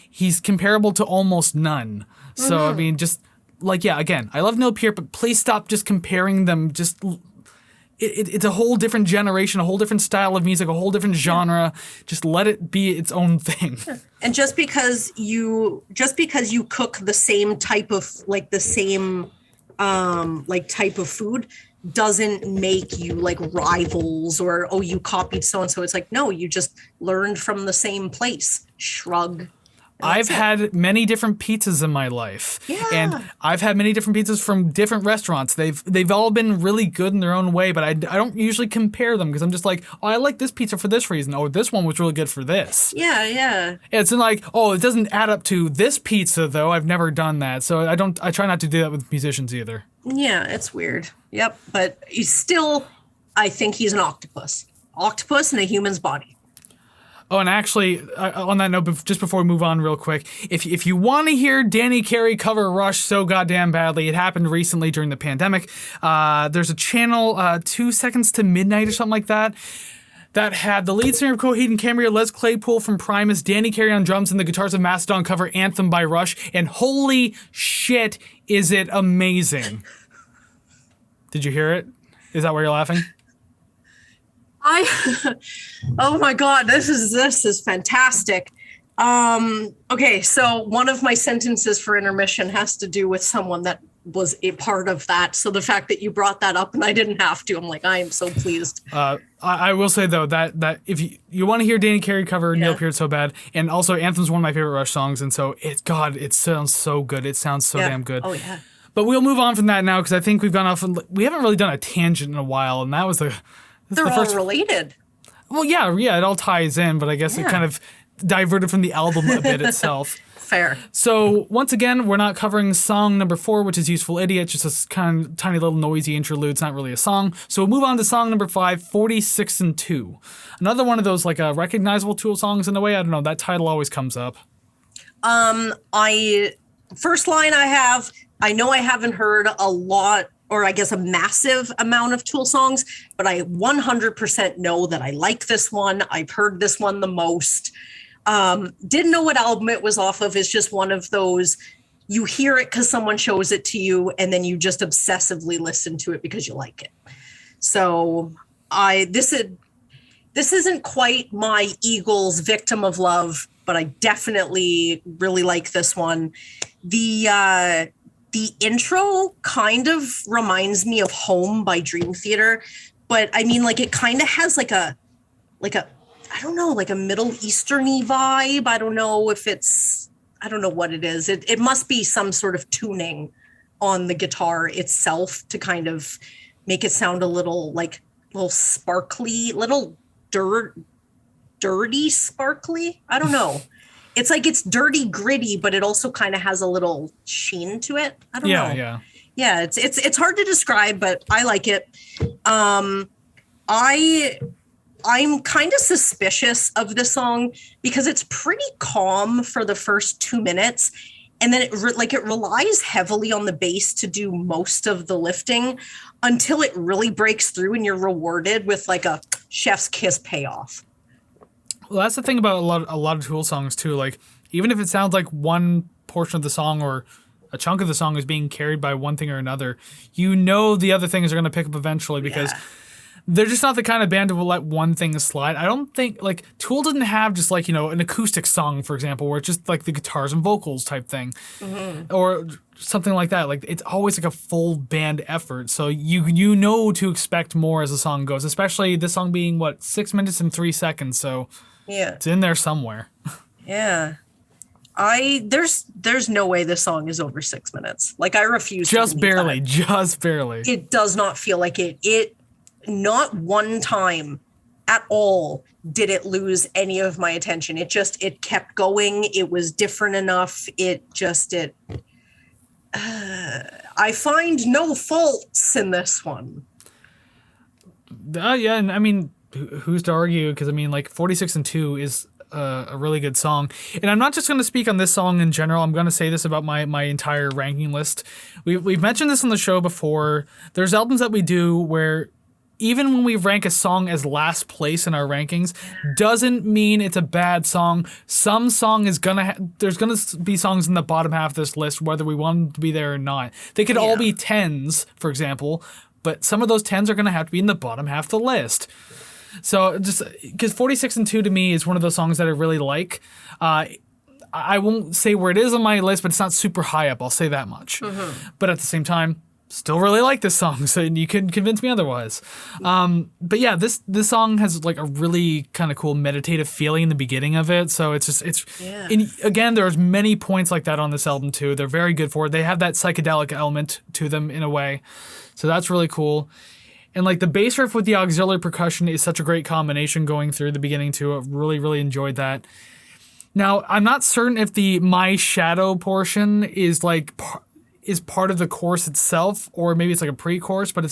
he's comparable to almost none. So, I mean, just... Like, yeah, again, I love Neil Peart, but please stop just comparing them. Just, it's a whole different generation, a whole different style of music, a whole different genre. Just let it be its own thing. And just because you cook the same type of, like, the same, like, type of food doesn't make you, like, rivals or, oh, you copied so-and-so. It's like, no, you just learned from the same place. Shrug. I've had many different pizzas in my life. Yeah. And I've had many different pizzas from different restaurants. They've all been really good in their own way, but I don't usually compare them because I'm just like, oh, I like this pizza for this reason. Oh, this one was really good for this. Yeah, yeah. It's like, oh, it doesn't add up to this pizza though. I've never done that. So I try not to do that with musicians either. Yeah, it's weird. Yep. But I think he's an octopus. Octopus in a human's body. Oh, and actually, on that note, just before we move on real quick, if you want to hear Danny Carey cover Rush so goddamn badly, it happened recently during the pandemic. There's a channel, 2 Seconds to Midnight or something like that had the lead singer of Coheed and Cambria, Les Claypool from Primus, Danny Carey on drums, and the Guitars of Mastodon cover Anthem by Rush, and holy shit, is it amazing. Did you hear it? Is that why you're laughing? Oh my God, this is fantastic. Okay, so one of my sentences for intermission has to do with someone that was a part of that. So the fact that you brought that up and I didn't have to, I'm like, I am so pleased. I will say though that if you want to hear Danny Carey cover Neil Peart so bad, and also Anthem's one of my favorite Rush songs, and so it sounds so good. It sounds so damn good. Oh yeah. But we'll move on from that now because I think we've gone off. We haven't really done a tangent in a while, and that was They're all related. Well, yeah, it all ties in, but I guess it kind of diverted from the album a bit itself. Fair. So, once again, we're not covering song number 4, which is Useful Idiot, just a kind of tiny little noisy interlude. It's not really a song. So, we'll move on to song number 5, 46 and 2. Another one of those, like, recognizable Tool songs in a way. I don't know, that title always comes up. First line I know I haven't heard a lot, or I guess a massive amount of Tool songs, but I 100% know that I like this one. I've heard this one the most. Didn't know what album it was off of. It's just one of those, you hear it because someone shows it to you, and then you just obsessively listen to it because you like it. So this isn't quite my Eagles Victim of Love, but I definitely really like this one. The intro kind of reminds me of Home by Dream Theater, but I mean, like, it kind of has like a, I don't know, like a Middle Eastern-y vibe. I don't know what it is. It must be some sort of tuning on the guitar itself to kind of make it sound a little sparkly, little dirty sparkly. I don't know. It's like it's dirty, gritty, but it also kind of has a little sheen to it. I don't know. Yeah. It's hard to describe, but I like it. I I'm kind of suspicious of this song because it's pretty calm for the first 2 minutes. And then it relies heavily on the bass to do most of the lifting until it really breaks through and you're rewarded with like a chef's kiss payoff. Well, that's the thing about a lot of Tool songs too. Like, even if it sounds like one portion of the song or a chunk of the song is being carried by one thing or another, you know the other things are going to pick up eventually because they're just not the kind of band that will let one thing slide. I don't think, like, Tool didn't have just, like, you know, an acoustic song, for example, where it's just, like, the guitars and vocals type thing. Mm-hmm. Or something like that. Like, it's always, like, a full band effort. So you know to expect more as the song goes, especially this song being, 6 minutes and 3 seconds. So it's in there somewhere. Yeah. There's no way this song is over 6 minutes. Like, I refuse just to barely. It does not feel like it. Not one time at all did it lose any of my attention. It kept going. It was different enough. I find no faults in this one. Yeah, and I mean, who's to argue? Because I mean, like 46 and 2 is a really good song. And I'm not just going to speak on this song in general. I'm going to say this about my entire ranking list. We've mentioned this on the show before. There's albums that we do where even when we rank a song as last place in our rankings, doesn't mean it's a bad song. Some song is there's gonna be songs in the bottom half of this list, whether we want them to be there or not. They could all be 10s, for example, but some of those 10s are gonna have to be in the bottom half of the list. So just because 46 and 2 to me is one of those songs that I really like. I won't say where it is on my list, but it's not super high up. I'll say that much. Mm-hmm. But at the same time, still really like this song, so you can convince me otherwise. But yeah, this song has like a really kind of cool meditative feeling in the beginning of it. So again, there's many points like that on this album too. They're very good for it. They have that psychedelic element to them in a way. So that's really cool. And like the bass riff with the auxiliary percussion is such a great combination going through the beginning too. I really, really enjoyed that. Now, I'm not certain if the My Shadow portion is part of the chorus itself, or maybe it's like a pre-chorus, but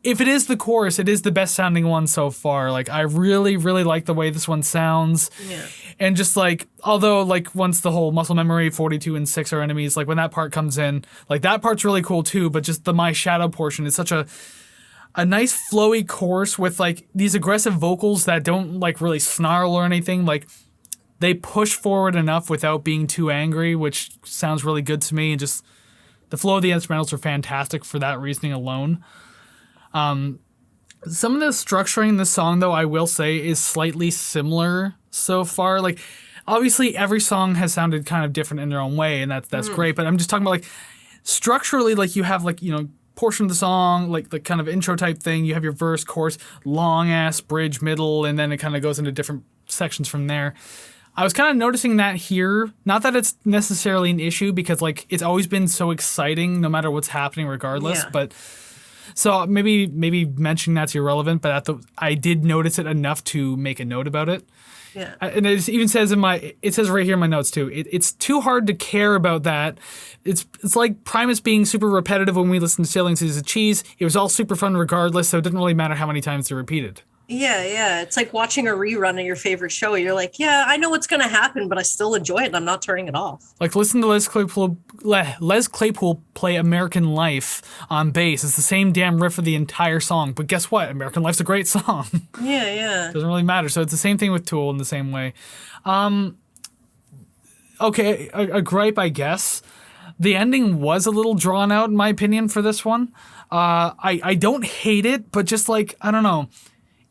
if it is the chorus, it is the best sounding one so far. Like, I really, really like the way this one sounds. Yeah. And just like, although like once the whole muscle memory, 42 and 6 are enemies, like when that part comes in, like that part's really cool too, but just the My Shadow portion is such a nice flowy chorus with like these aggressive vocals that don't like really snarl or anything. Like, they push forward enough without being too angry, which sounds really good to me. And just the flow of the instrumentals are fantastic for that reasoning alone. Some of the structuring in this song, though, I will say, is slightly similar so far. Like, obviously, every song has sounded kind of different in their own way, and that's great. But I'm just talking about, like, structurally, like, you have, like, you know, portion of the song, like the kind of intro type thing. You have your verse, chorus, long-ass bridge, middle, and then it kind of goes into different sections from there. I was kind of noticing that here. Not that it's necessarily an issue because, like, it's always been so exciting no matter what's happening regardless. Yeah. But so maybe mentioning that's irrelevant, but I did notice it enough to make a note about it. Yeah. And it even says it says right here in my notes too, it's too hard to care about that. It's like Primus being super repetitive when we listened to Sailing Seas of Cheese. It was all super fun regardless, so it didn't really matter how many times they repeated. Yeah. It's like watching a rerun of your favorite show. You're like, yeah, I know what's going to happen, but I still enjoy it and I'm not turning it off. Like, listen to Les Claypool play American Life on bass. It's the same damn riff for the entire song. But guess what? American Life's a great song. Yeah. Doesn't really matter. So it's the same thing with Tool in the same way. Okay, a gripe, I guess. The ending was a little drawn out, in my opinion, for this one. I don't hate it, but just like, I don't know.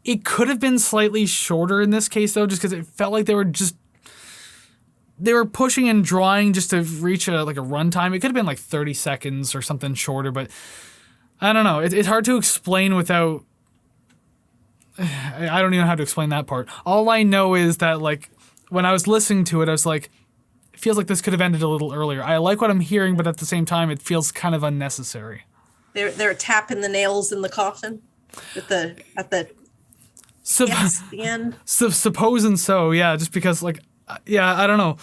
It could have been slightly shorter in this case, though, just because it felt like they were pushing and drawing just to reach a runtime. It could have been like 30 seconds or something shorter, but I don't know. It's hard to explain without. I don't even know how to explain that part. All I know is that, like, when I was listening to it, I was like, it feels like this could have ended a little earlier. I like what I'm hearing, but at the same time, it feels kind of unnecessary. They're tapping the nails in the coffin at the end. Supposing so, yeah. Just because, like, yeah, I don't know.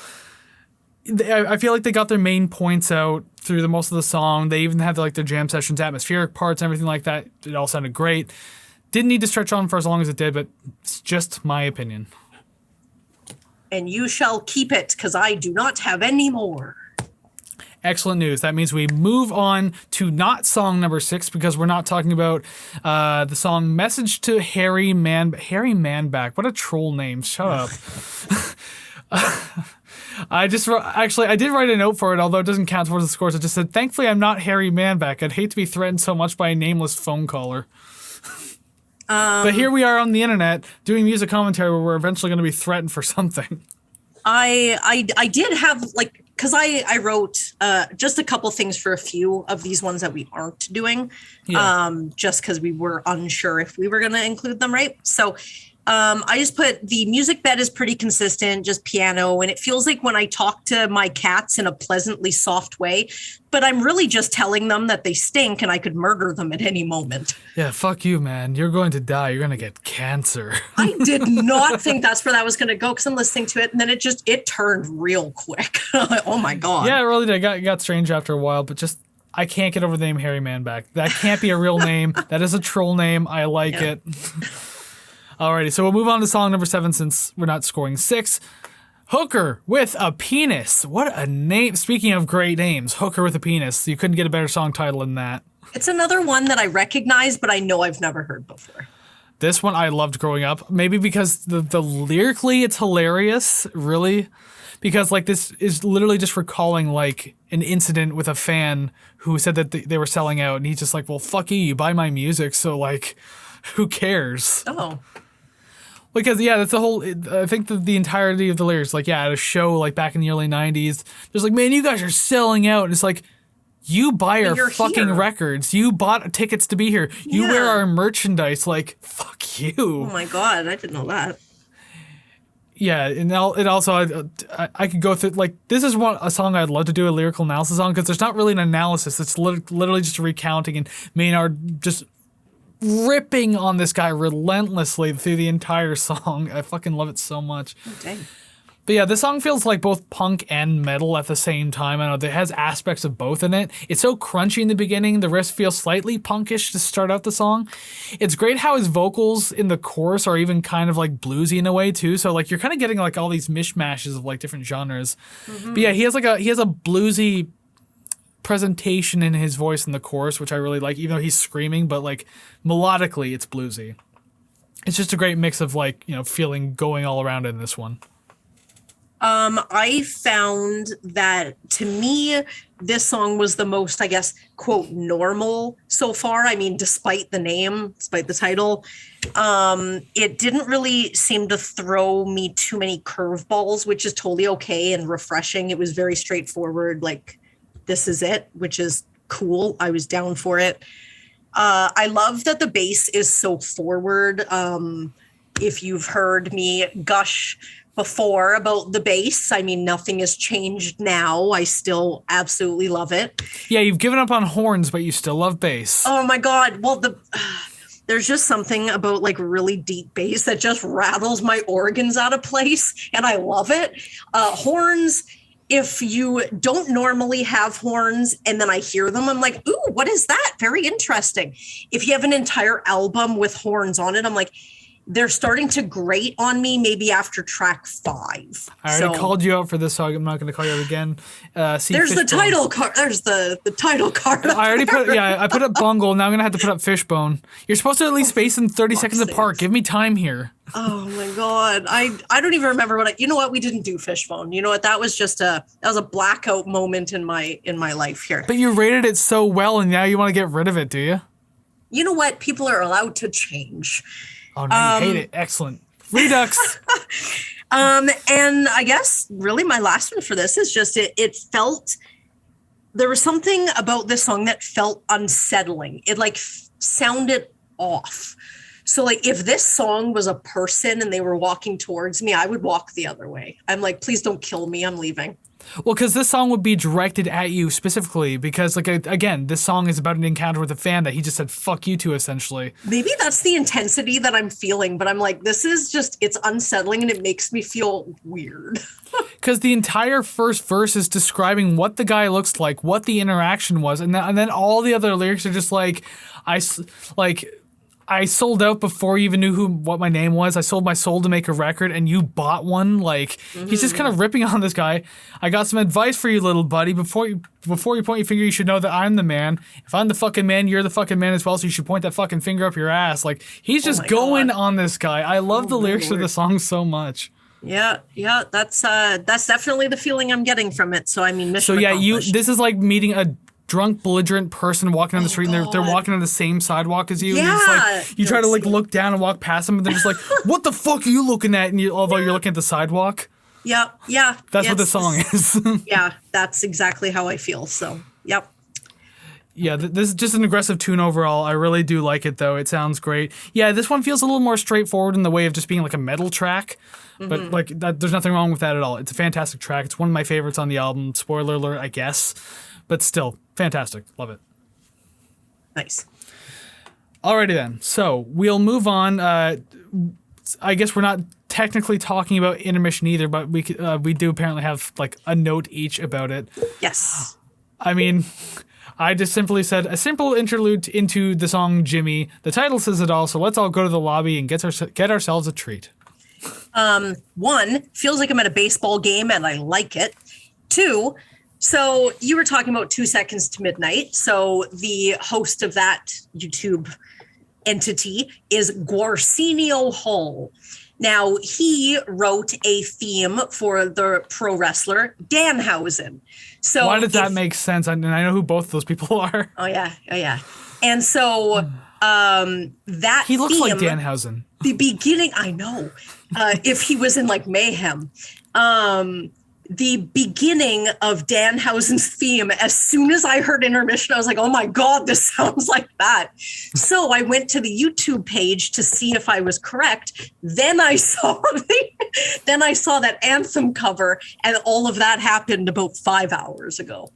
I feel like they got their main points out through most of the song. They even had like their jam sessions, atmospheric parts, everything like that. It all sounded great. Didn't need to stretch on for as long as it did, but it's just my opinion. And you shall keep it, because I do not have any more. Excellent news. That means we move on to not song number 6, because we're not talking about the song Message to Harry Manback. What a troll name. Shut up. I did write a note for it, although it doesn't count towards the scores. It just said, thankfully I'm not Harry Manback. I'd hate to be threatened so much by a nameless phone caller. But here we are on the internet doing music commentary where we're eventually going to be threatened for something. I did have, like, because I wrote just a couple things for a few of these ones that we aren't doing, just because we were unsure if we were going to include them, right? So I just put the music bed is pretty consistent, just piano, and it feels like when I talk to my cats in a pleasantly soft way, but I'm really just telling them that they stink and I could murder them at any moment. Yeah, fuck you, man. You're going to die. You're going to get cancer. I did not think that's where that was going to go, because I'm listening to it, and then it turned real quick. Oh my God. Yeah, it really did. It got strange after a while, but just, I can't get over the name Harry Manback. That can't be a real name. That is a troll name. I like it. Alrighty, so we'll move on to song number 7 since we're not scoring 6. Hooker with a Penis. What a name. Speaking of great names, Hooker with a Penis. You couldn't get a better song title than that. It's another one that I recognize, but I know I've never heard before. This one I loved growing up. Maybe because the lyrically it's hilarious, really. Because like this is literally just recalling like an incident with a fan who said that they were selling out, and he's just like, well, fuck you, you buy my music, so like, who cares? Oh. Because, yeah, that's the whole, I think the entirety of the lyrics, like, yeah, at a show, like, back in the early 90s, there's like, man, you guys are selling out. And it's like, you buy our fucking records. You bought tickets to be here. You wear our merchandise. Like, fuck you. Oh, my God. I didn't know that. Yeah, and it also, I could go through, like, this is a song I'd love to do a lyrical analysis on, because there's not really an analysis. It's literally just a recounting, and Maynard just ripping on this guy relentlessly through the entire song. I fucking love it so much. Oh, dang. But yeah, this song feels like both punk and metal at the same time. I know it has aspects of both in it. It's so crunchy in the beginning. The riffs feel slightly punkish to start out the song. It's great how his vocals in the chorus are even kind of like bluesy in a way too. So like you're kind of getting like all these mishmashes of like different genres. Mm-hmm. But yeah, he has a bluesy presentation in his voice in the chorus, which I really like, even though he's screaming, but like melodically it's bluesy. It's just a great mix of like, you know, feeling going all around in this one. I found that to me, this song was the most, I guess, quote, normal so far. I mean, despite the name, despite the title, it didn't really seem to throw me too many curveballs, which is totally okay and refreshing. It was very straightforward, like, this is it, which is cool. I was down for it. I love that the bass is so forward. If you've heard me gush before about the bass, I mean, nothing has changed now. I still absolutely love it. Yeah, you've given up on horns, but you still love bass. Oh my God. Well, there's just something about like really deep bass that just rattles my organs out of place, and I love it. Horns, if you don't normally have horns and then I hear them, I'm like, ooh, what is that? Very interesting. If you have an entire album with horns on it, I'm like, they're starting to grate on me maybe after track 5. I already called you out for this, so I'm not going to call you out again. There's the title card. There's the title card. I already I put up Bungle. Now I'm going to have to put up Fishbone. You're supposed to at least space them 30 seconds apart. Give me time here. Oh my God. I don't even remember you know what? We didn't do Fishbone. You know what? That was a blackout moment in my life here. But you rated it so well, and now you want to get rid of it, do you? You know what? People are allowed to change. Oh, no, you hate it. Excellent. Redux. And I guess really my last one for this is just it felt, there was something about this song that felt unsettling. It like sounded off. So like if this song was a person and they were walking towards me, I would walk the other way. I'm like, please don't kill me. I'm leaving. Well, because this song would be directed at you specifically because, like, again, this song is about an encounter with a fan that he just said, fuck you to, essentially. Maybe that's the intensity that I'm feeling, but I'm like, this is just, it's unsettling and it makes me feel weird. Because the entire first verse is describing what the guy looks like, what the interaction was, and then all the other lyrics are just like, I sold out before you even knew what my name was. I sold my soul to make a record, and you bought one. Like, he's just kind of ripping on this guy. I got some advice for you, little buddy. Before you point your finger, you should know that I'm the man. If I'm the fucking man, you're the fucking man as well, so you should point that fucking finger up your ass. Like, he's just going on this guy. I love the lyrics of the song so much. Yeah, that's definitely the feeling I'm getting from it. So, I mean, mission accomplished. This is like meeting a drunk, belligerent person walking on the street, and they're walking on the same sidewalk as you. Yeah. And it's like, you try to like look down and walk past them, and they're just like, "What the fuck are you looking at?" And although you're looking at the sidewalk. Yeah. That's what the song is. Yeah, that's exactly how I feel. So, yep. Yeah, this is just an aggressive tune overall. I really do like it, though. It sounds great. Yeah, this one feels a little more straightforward in the way of just being like a metal track. But like that, there's nothing wrong with that at all. It's a fantastic track. It's one of my favorites on the album. Spoiler alert, I guess. But still, fantastic. Love it. Nice. Alrighty then. So we'll move on. I guess we're not technically talking about intermission either, but we do apparently have like a note each about it. Yes. I mean, I just simply said a simple interlude into the song Jimmy. The title says it all, so let's all go to the lobby and get ourselves a treat. One, feels like I'm at a baseball game and I like it. Two, so you were talking about 2 Seconds to Midnight. So the host of that YouTube entity is Guarsenio Hall. Now, he wrote a theme for the pro wrestler Danhausen. So why does that make sense? And I know who both those people are. Oh, yeah. And so that he looks theme, like Danhausen. The beginning, I know. If he was in like Mayhem. The beginning of Danhausen's theme, as soon as I heard intermission, I was like, oh my God, this sounds like that. So I went to the YouTube page to see if I was correct. Then I saw that Anthem cover, and all of that happened about 5 hours ago.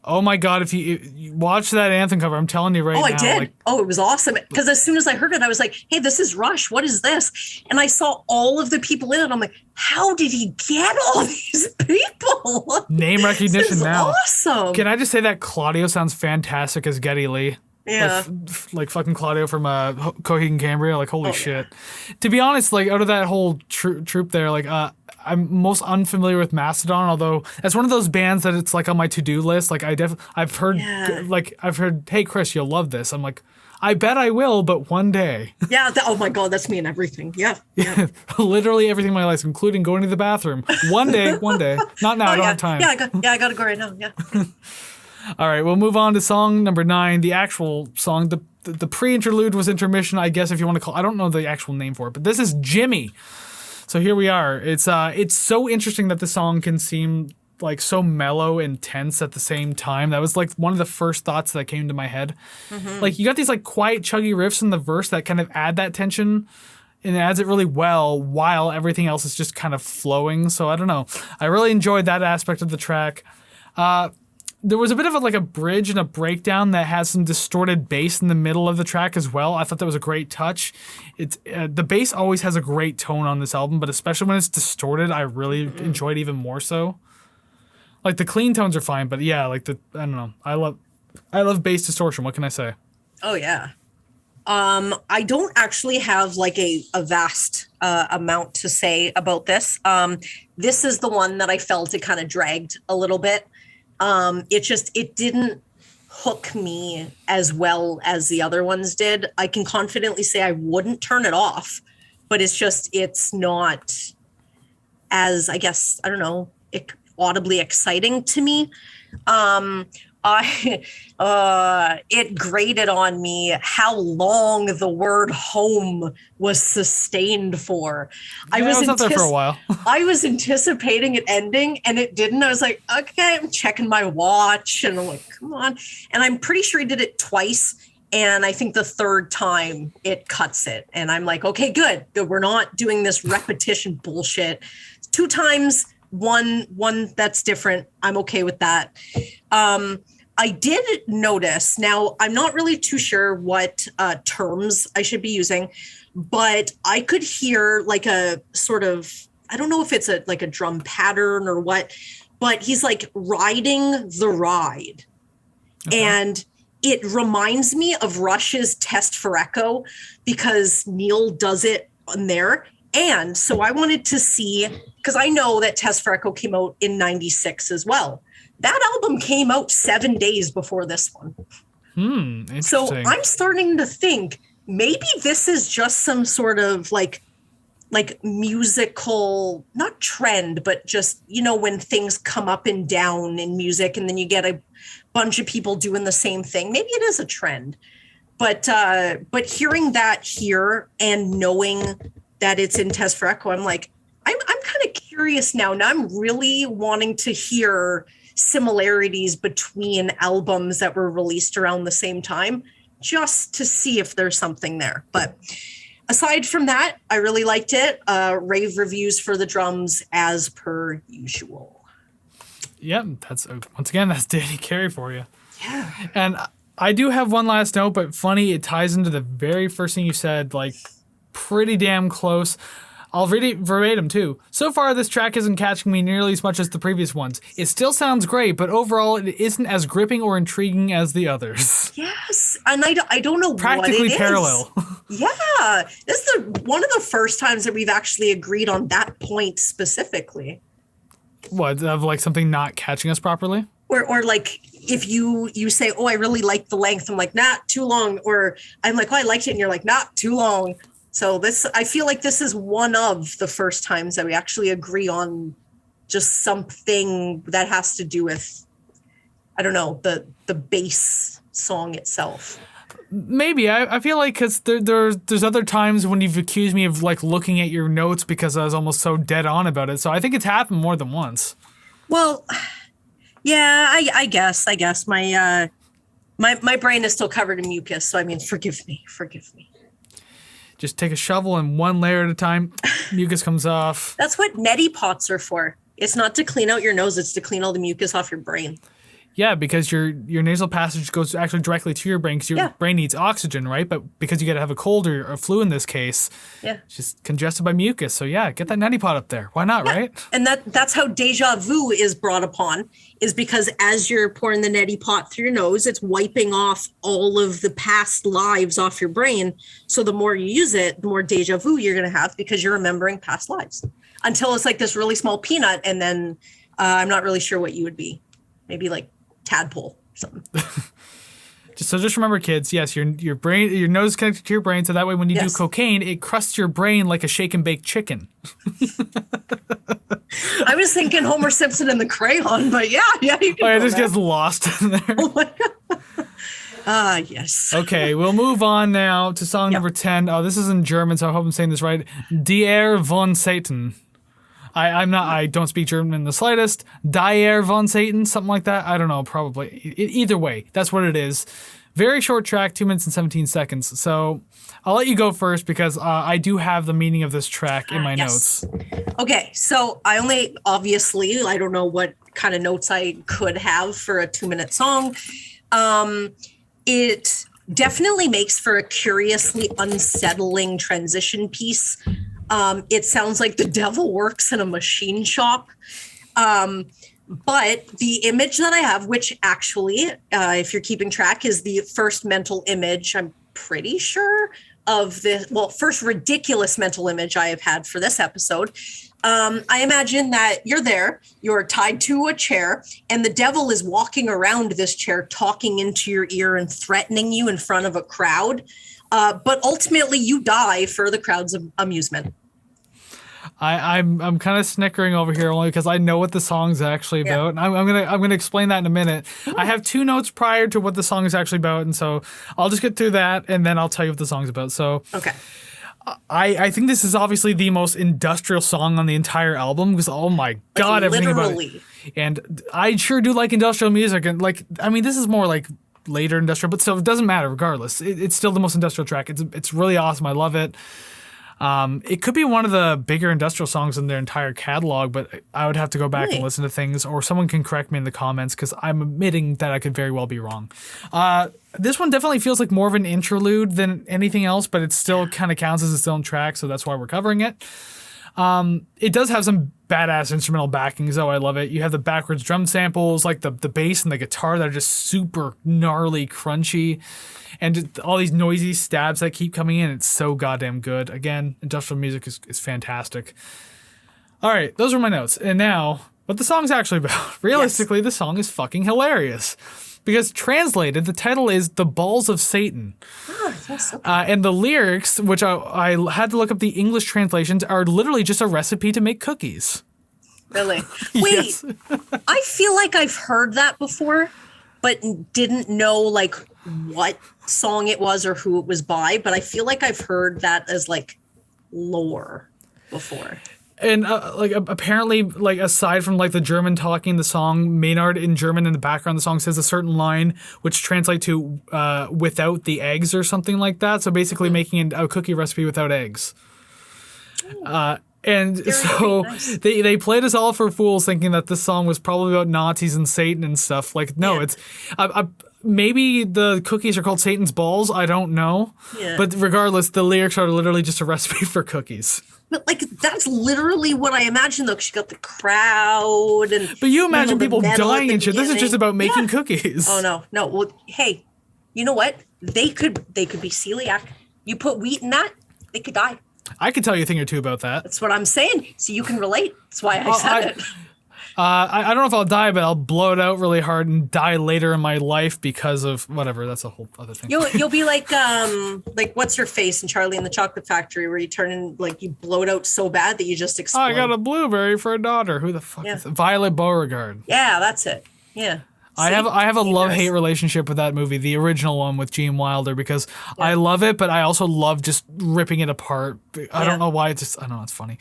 Oh my God, if you watch that Anthem cover, I'm telling you right now. Oh, I did. It was awesome. Because as soon as I heard it, I was like, hey, this is Rush. What is this? And I saw all of the people in it. I'm like, how did he get all these people? Name recognition this is now. Awesome. Can I just say that Claudio sounds fantastic as Geddy Lee? Yeah. Like fucking Claudio from Coheed Cambria. Like, holy shit. Yeah. To be honest, like, out of that whole troupe there, like, I'm most unfamiliar with Mastodon, although that's one of those bands that it's like on my to-do list. Like, I've heard, hey, Kris, you'll love this. I'm like, I bet I will, but one day. Yeah. Oh my God, that's me and everything. Yeah. Literally everything in my life, including going to the bathroom. One day. Not now. I don't have time. I gotta go right now. Yeah. All right, we'll move on to song number 9, the actual song. The pre-interlude was intermission, I guess, if you want to call it. I don't know the actual name for it, but this is Jimmy. So here we are. It's so interesting that the song can seem like so mellow and tense at the same time. That was like one of the first thoughts that came to my head. Mm-hmm. Like, you got these like quiet, chuggy riffs in the verse that kind of add that tension, and it adds it really well while everything else is just kind of flowing. So I don't know. I really enjoyed that aspect of the track. There was a bit of a bridge and a breakdown that has some distorted bass in the middle of the track as well. I thought that was a great touch. It's the bass always has a great tone on this album, but especially when it's distorted, I really enjoy it even more so. Like, the clean tones are fine, but yeah, like I don't know. I love bass distortion. What can I say? Oh yeah. I don't actually have like a vast amount to say about this. This is the one that I felt it kind of dragged a little bit. It didn't hook me as well as the other ones did. I can confidently say I wouldn't turn it off, but it's not as, I guess, I don't know, audibly exciting to me. It grated on me how long the word home was sustained for. Yeah, I was up there for a while. I was anticipating it ending and it didn't. I was like, okay, I'm checking my watch and I'm like, come on. And I'm pretty sure he did it twice. And I think the third time it cuts it. And I'm like, okay, good. We're not doing this repetition bullshit. 2 times, one that's different. I'm okay with that. I did notice, now I'm not really too sure what terms I should be using, but I could hear like a sort of, I don't know if it's a drum pattern or what, but he's like riding the ride. Okay. And it reminds me of Rush's Test for Echo because Neil does it on there. And so I wanted to see, because I know that Test for Echo came out in 96 as well. That album came out 7 days before this one. Interesting. So I'm starting to think maybe this is just some sort of like musical, not trend, but just, when things come up and down in music and then you get a bunch of people doing the same thing. Maybe it is a trend. But hearing that here and knowing that it's in Test for Echo, I'm like, I'm kind of curious now. Now I'm really wanting to hear similarities between albums that were released around the same time, just to see if there's something there. But aside from that, I really liked it. Rave reviews for the drums as per usual. Yep, that's Danny Carey for you. Yeah. And I do have one last note, but funny, it ties into the very first thing you said, like pretty damn close. I'll read it verbatim too. So far, this track isn't catching me nearly as much as the previous ones. It still sounds great, but overall, it isn't as gripping or intriguing as the others. Yes, and I don't know practically what it parallel. Is. Yeah, this is one of the first times that we've actually agreed on that point specifically. What, of like something not catching us properly? Or like if you say, oh, I really like the length, I'm like, nah, too long. Or I'm like, oh, I liked it, and you're like, nah, too long. So I feel like this is one of the first times that we actually agree on just something that has to do with, I don't know, the bass song itself. Maybe. I feel like because there's other times when you've accused me of like looking at your notes because I was almost so dead on about it. So I think it's happened more than once. Well, yeah, I guess my brain is still covered in mucus. So I mean, forgive me. Just take a shovel and one layer at a time, mucus comes off. That's what neti pots are for. It's not to clean out your nose, it's to clean all the mucus off your brain. Yeah, because your nasal passage goes actually directly to your brain because your brain needs oxygen, right? But because you got to have a cold or a flu in this case, it's just congested by mucus. So yeah, get that neti pot up there. Why not, right? And that's how deja vu is brought upon, is because as you're pouring the neti pot through your nose, it's wiping off all of the past lives off your brain. So the more you use it, the more deja vu you're going to have because you're remembering past lives. Until it's like this really small peanut, and then I'm not really sure what you would be. Maybe like tadpole or something. Just remember, kids, yes, your brain, your nose is connected to your brain, so that way when you do cocaine, it crusts your brain like a shake and bake chicken. I was thinking Homer Simpson and the crayon, but yeah, you can. It just gets lost in there. Oh my God. Yes. Okay, we'll move on now to song number 10. Oh, this is in German, so I hope I'm saying this right. Der von Satan. I don't speak German in the slightest. Der von Satan, something like that. I don't know, probably. Either way, that's what it is. Very short track, 2 minutes and 17 seconds. So I'll let you go first because I do have the meaning of this track in my notes. Okay, so obviously, I don't know what kind of notes I could have for a 2-minute song. It definitely makes for a curiously unsettling transition piece. It sounds like the devil works in a machine shop. But the image that I have, which actually, if you're keeping track, is the first mental image, I'm pretty sure, of first ridiculous mental image I have had for this episode. I imagine that you're tied to a chair, and the devil is walking around this chair, talking into your ear and threatening you in front of a crowd. But ultimately, you die for the crowd's amusement. I'm kind of snickering over here only because I know what the song's actually about, and I'm gonna explain that in a minute. I have 2 notes prior to what the song is actually about, and so I'll just get through that, and then I'll tell you what the song's about. So okay. I think this is obviously the most industrial song on the entire album because oh my God, everything about it. And I sure do like industrial music, and this is more like later industrial, but so it doesn't matter regardless. It's still the most industrial track. It's really awesome. I love it. It could be one of the bigger industrial songs in their entire catalog, but I would have to go back and listen to things, or someone can correct me in the comments because I'm admitting that I could very well be wrong. This one definitely feels like more of an interlude than anything else, but it still kind of counts as its own track, so that's why we're covering it. It does have some badass instrumental backings, though. I love it. You have the backwards drum samples, like the bass and the guitar that are just super gnarly, crunchy, and all these noisy stabs that keep coming in. It's so goddamn good. Again, industrial music is fantastic. All right, those are my notes. And now, what the song's actually about. Realistically, the song is fucking hilarious. Because translated, the title is The Balls of Satan. And the lyrics, which I had to look up the English translations, are literally just a recipe to make cookies. Really? Wait, Yes. I feel like I've heard that before, but didn't know like what song it was or who it was by. But I feel like I've heard that as like lore before. And like apparently, like aside from like the German talking, the song Maynard in German in the background, the song says a certain line which translates to without the eggs or something like that. So basically, making a cookie recipe without eggs. And so nice. they played us all for fools, thinking that this song was probably about Nazis and Satan and stuff. Like, no, it's maybe the cookies are called Satan's balls. I don't know. Yeah. But regardless, the lyrics are literally just a recipe for cookies. But like that's literally what I imagine though. She got the crowd and. But you imagine people dying and shit. This is just about making cookies. Oh no. Well, hey, you know what? They could be celiac. You put wheat in that, they could die. I could tell you a thing or two about that. That's what I'm saying. So you can relate. That's why I said it. I don't know if I'll die, but I'll blow it out really hard and die later in my life because of whatever. That's a whole other thing. You'll be like what's her face in Charlie and the Chocolate Factory, where you turn in like you blow it out so bad that you just explode. I got a blueberry for a daughter. Who the fuck is it? Violet Beauregard. Yeah, that's it. Yeah. I have a love-hate relationship with that movie, the original one with Gene Wilder, because I love it, but I also love just ripping it apart. I don't know why. I know it's funny.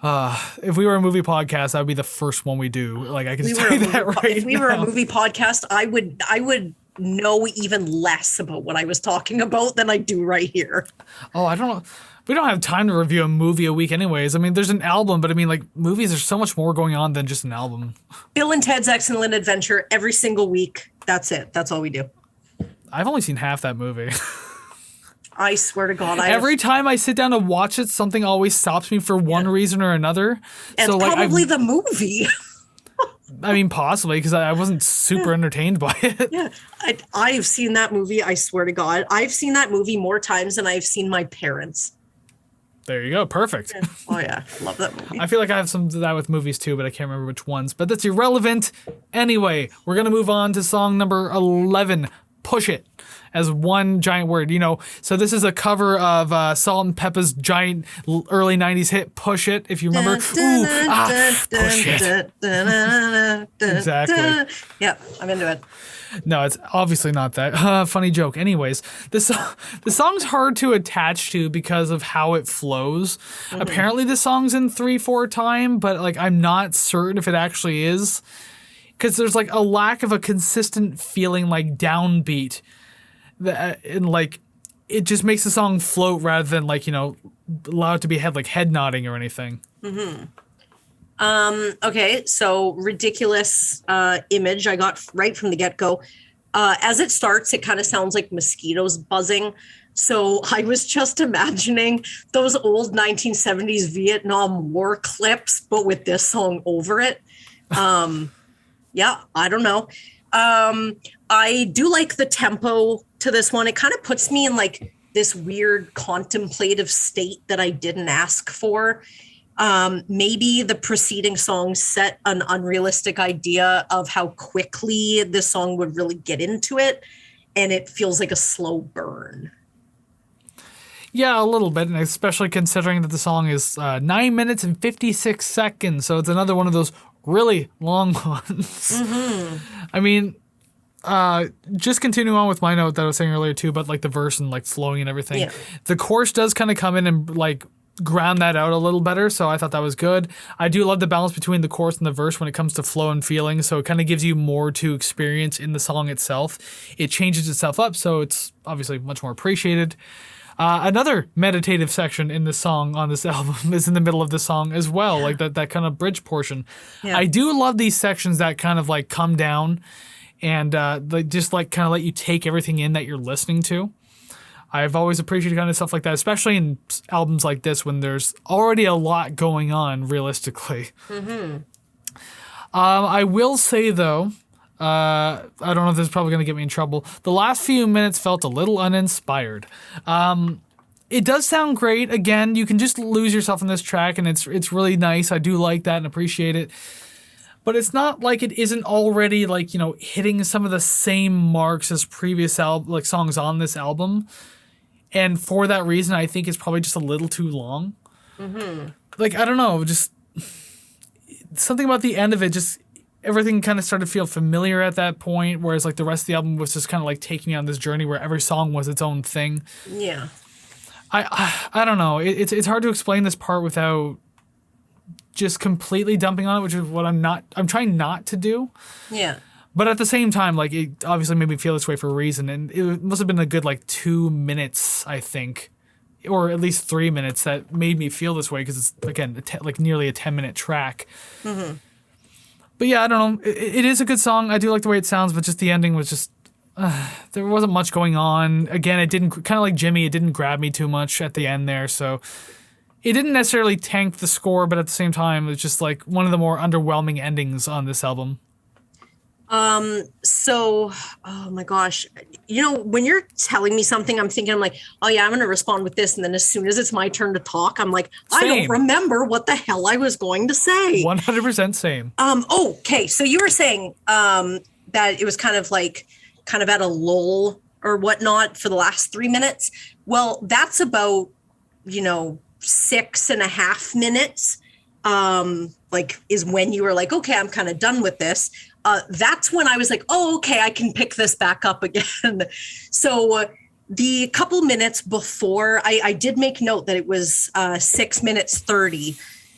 If we were a movie podcast, that would be the first one we do. Like I can say that right now. If we were a movie podcast, I would know even less about what I was talking about than I do right here. Oh, I don't know. We don't have time to review a movie a week anyways. I mean, there's an album, but I mean, like, movies, there's so much more going on than just an album. Bill and Ted's Excellent Adventure every single week. That's it. That's all we do. I've only seen half that movie. I swear to God. Every time I sit down to watch it, something always stops me for one reason or another. And so, probably the movie. I mean, possibly, because I wasn't super entertained by it. Yeah, I've seen that movie, I swear to God. I've seen that movie more times than I've seen my parents. There you go. Perfect. Yeah. Oh, yeah. Love that movie. I feel like I have some of that with movies, too, but I can't remember which ones. But that's irrelevant. Anyway, we're going to move on to song number 11, Push It, as one giant word. You know, so this is a cover of Salt and Peppa's giant early 90s hit, Push It, if you remember. Push it. Exactly. Yep, I'm into it. No, it's obviously not that. Funny joke. Anyways, the song's hard to attach to because of how it flows. Mm-hmm. Apparently the song's in 3/4 time, but like I'm not certain if it actually is. Because there's like a lack of a consistent feeling like downbeat. And like it just makes the song float rather than like, you know, allow it to be head nodding or anything. Mm-hmm. Okay, so ridiculous image I got right from the get-go. As it starts, it kind of sounds like mosquitoes buzzing. So I was just imagining those old 1970s Vietnam War clips, but with this song over it. Yeah, I don't know. I do like the tempo to this one. It kind of puts me in like this weird contemplative state that I didn't ask for. Maybe the preceding song set an unrealistic idea of how quickly this song would really get into it, and it feels like a slow burn. Yeah, a little bit, and especially considering that the song is 9 minutes and 56 seconds, so it's another one of those really long ones. Mm-hmm. I mean, just continuing on with my note that I was saying earlier too, but like the verse and like flowing and everything. Yeah. The chorus does kind of come in and like ground that out a little better, so I thought that was good. I do love the balance between the chorus and the verse when it comes to flow and feeling, so it kind of gives you more to experience in the song itself. It changes itself up, so it's obviously much more appreciated. Another meditative section in the song on this album is in the middle of the song as well, like that kind of bridge portion. Yeah. I do love these sections that kind of like come down and they just like kind of let you take everything in that you're listening to. I've always appreciated kind of stuff like that, especially in albums like this when there's already a lot going on realistically. I will say though, I don't know if this is probably going to get me in trouble. The last few minutes felt a little uninspired. It does sound great. Again, you can just lose yourself in this track, and it's really nice. I do like that and appreciate it. But it's not like it isn't already like, hitting some of the same marks as previous songs on this album. And for that reason, I think it's probably just a little too long. Like, I don't know, just something about the end of it, just everything kind of started to feel familiar at that point, whereas like the rest of the album was just kind of like taking me on this journey where every song was its own thing. Yeah. I don't know. It's hard to explain this part without just completely dumping on it, which is what I'm trying not to do. Yeah. But at the same time, like, it obviously made me feel this way for a reason, and it must have been a good like 2 minutes, I think, or at least 3 minutes that made me feel this way, because it's again like nearly a 10-minute track. But yeah, I don't know. It is a good song. I do like the way it sounds, but just the ending was just there wasn't much going on. Again, it didn't, kind of like Jimmy, it didn't grab me too much at the end there, so it didn't necessarily tank the score, but at the same time, it's just like one of the more underwhelming endings on this album. So, oh my gosh, when you're telling me something, I'm like, oh yeah, I'm going to respond with this. And then as soon as it's my turn to talk, I'm like, Same. I don't remember what the hell I was going to say. 100% same. Okay. So you were saying, that it was kind of at a lull or whatnot for the last 3 minutes. Well, that's about, 6.5 minutes, is when you were like, okay, I'm kind of done with this. That's when I was like, oh, okay, I can pick this back up again. So the couple minutes before, I did make note that it was 6 minutes 30,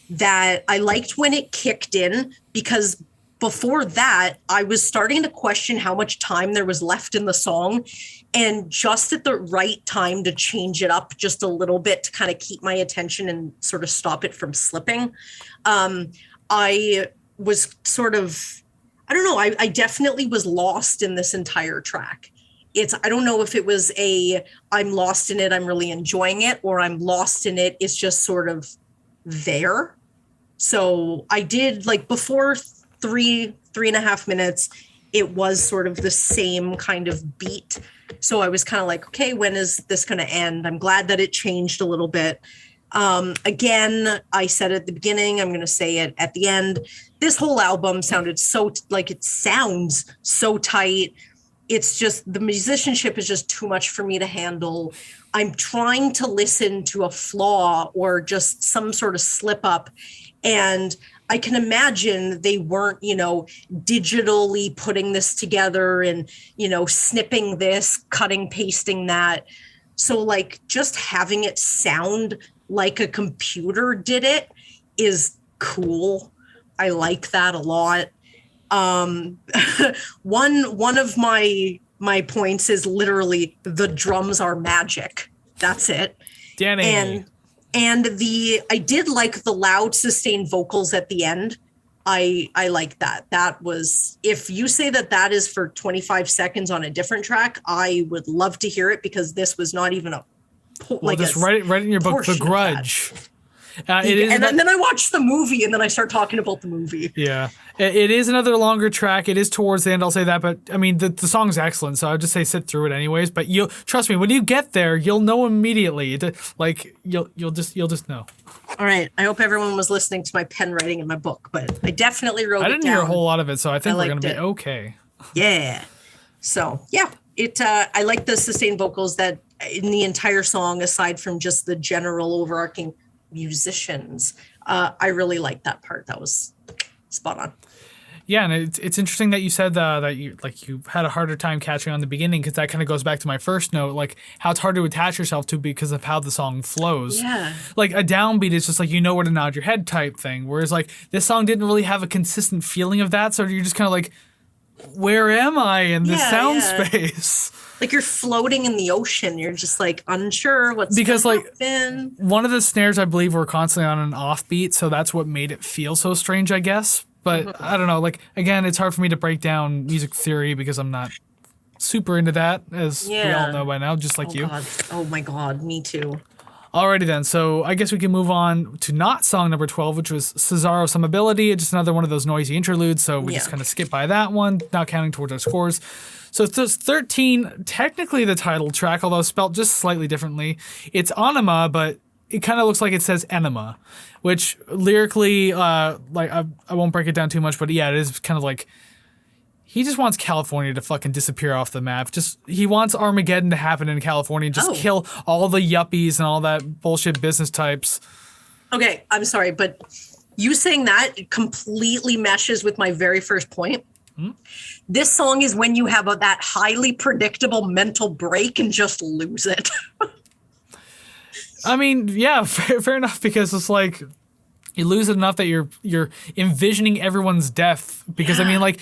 that I liked when it kicked in, because before that, I was starting to question how much time there was left in the song, and just at the right time to change it up just a little bit to kind of keep my attention and sort of stop it from slipping. I was sort of, I don't know, I definitely was lost in this entire track. I don't know if it was I'm lost in it, I'm really enjoying it, or I'm lost in it, it's just sort of there. So I did, before 3.5 minutes, it was sort of the same kind of beat. So I was kind of like, okay, when is this going to end? I'm glad that it changed a little bit. Again, I said at the beginning, I'm going to say it at the end. This whole album sounded it sounds so tight. It's just, the musicianship is just too much for me to handle. I'm trying to listen to a flaw or just some sort of slip up, and I can imagine they weren't, digitally putting this together and, snipping this, cutting, pasting that. So just having it sound like a computer did it is cool. I like that a lot. One of my points is literally the drums are magic. That's it. Danny. And I did like the loud sustained vocals at the end. I like that. That was, if you say that is for 25 seconds on a different track, I would love to hear it, because this was not even just write it in your book, The Grudge. Then I watched the movie, and then I start talking about the movie. Yeah, it is another longer track. It is towards the end, I'll say that. But I mean, the song's excellent, so I'd just say sit through it anyways. But you'll trust me, when you get there, you'll know immediately. You'll just know. All right. I hope everyone was listening to my pen writing in my book, but I definitely wrote it down. I didn't hear a whole lot of it, so I think we're going to be okay. Yeah. So yeah, I like the sustained vocals that in the entire song, aside from just the general overarching musicians. I really liked that part. That was spot on. Yeah, and it's interesting that you said that you had a harder time catching on the beginning, because that kind of goes back to my first note, how it's hard to attach yourself to because of how the song flows. Yeah. A downbeat is just where to nod your head type thing, whereas this song didn't really have a consistent feeling of that, so you're just kind of where am I in this sound space? You're floating in the ocean. You're just unsure what's going to happen. One of the snares, I believe, were constantly on an offbeat, so that's what made it feel so strange, I guess. But I don't know. Again, it's hard for me to break down music theory because I'm not super into that, as we all Yeah. know by now, just like you. God. Oh my God, me too. Alrighty then, so I guess we can move on to not song number 12, which was Cesaro Some Ability. It's just another one of those noisy interludes, so we just Yeah. kind of skip by that one, not counting towards our scores. So 13, technically the title track, although spelled just slightly differently. It's Aenima, but it kind of looks like it says Enema, which lyrically, I won't break it down too much, but yeah, it is kind of like, he just wants California to fucking disappear off the map. He wants Armageddon to happen in California and just kill all the yuppies and all that bullshit business types. Okay, I'm sorry, but you saying that completely meshes with my very first point. This song is when you have that highly predictable mental break and just lose it. I mean, yeah, fair enough, because it's like you lose it enough that you're envisioning everyone's death. Because I mean, like,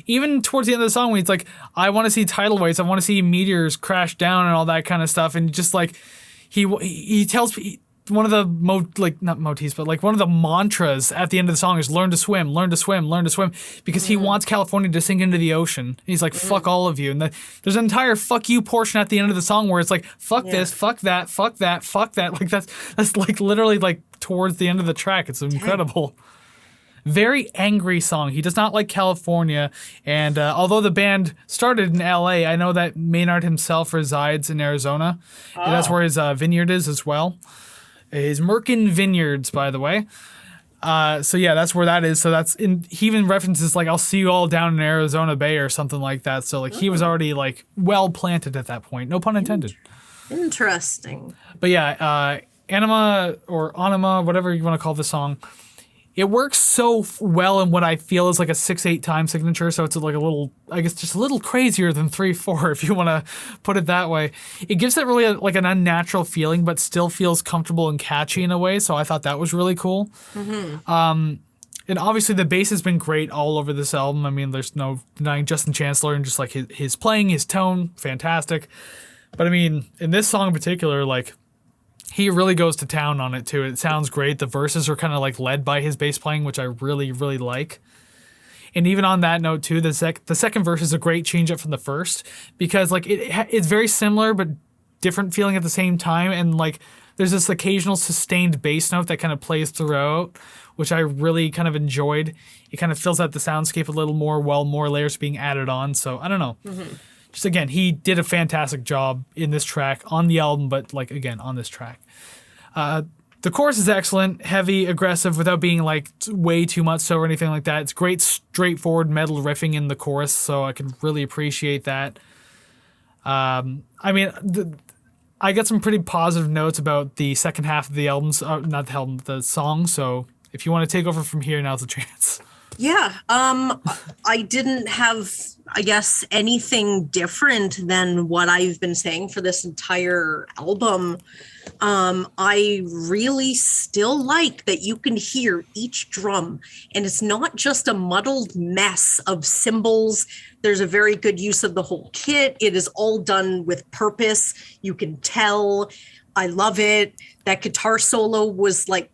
even towards the end of the song, when it's like, I want to see tidal waves, I want to see meteors crash down and all that kind of stuff, and just like he tells one of the not motifs, but like one of the mantras at the end of the song is learn to swim, learn to swim, learn to swim, because he wants California to sink into the ocean. And he's like, fuck all of you. And there's an entire fuck you portion at the end of the song where it's like, fuck this, fuck that, fuck that, fuck that. Like that's like literally like towards the end of the track. It's incredible. Very angry song. He does not like California, and although the band started in LA, I know that Maynard himself resides in Arizona. And that's where his vineyard is as well. His Merkin Vineyards, by the way. So yeah, that's where that is. So he even references like, I'll see you all down in Arizona Bay or something like that. So like he was already like well planted at that point. No pun intended. Interesting. But yeah, Aenima or Aenima, whatever you want to call the song, it works so well in what I feel is like a 6/8 time signature, so it's like a little, I guess, just a little crazier than 3/4 if you want to put it that way. It gives it really like an unnatural feeling, but still feels comfortable and catchy in a way. So I thought that was really cool. And obviously the bass has been great all over this album. I mean, there's no denying Justin Chancellor and just like his playing, his tone, fantastic. But I mean, in this song in particular, like, he really goes to town on it too. It sounds great. The verses are kind of like led by his bass playing, which I really, really like. And even on that note too, the second verse is a great change up from the first, because like it's very similar but different feeling at the same time. And like there's this occasional sustained bass note that kind of plays throughout, which I really kind of enjoyed. It kind of fills out the soundscape a little more while more layers being added on. So I don't know. Just again, he did a fantastic job in this track on the album, but like again on this track. The chorus is excellent, heavy, aggressive, without being like way too much so or anything like that. It's great, straightforward metal riffing in the chorus, so I can really appreciate that. I mean, I got some pretty positive notes about the second half of the album's, not the album, the song. So if you want to take over from here, now's the chance. Yeah. I didn't have, I guess, anything different than what I've been saying for this entire album. I really still like that you can hear each drum, and it's not just a muddled mess of cymbals. There's a very good use of the whole kit. It is all done with purpose. You can tell. I love it. That guitar solo was like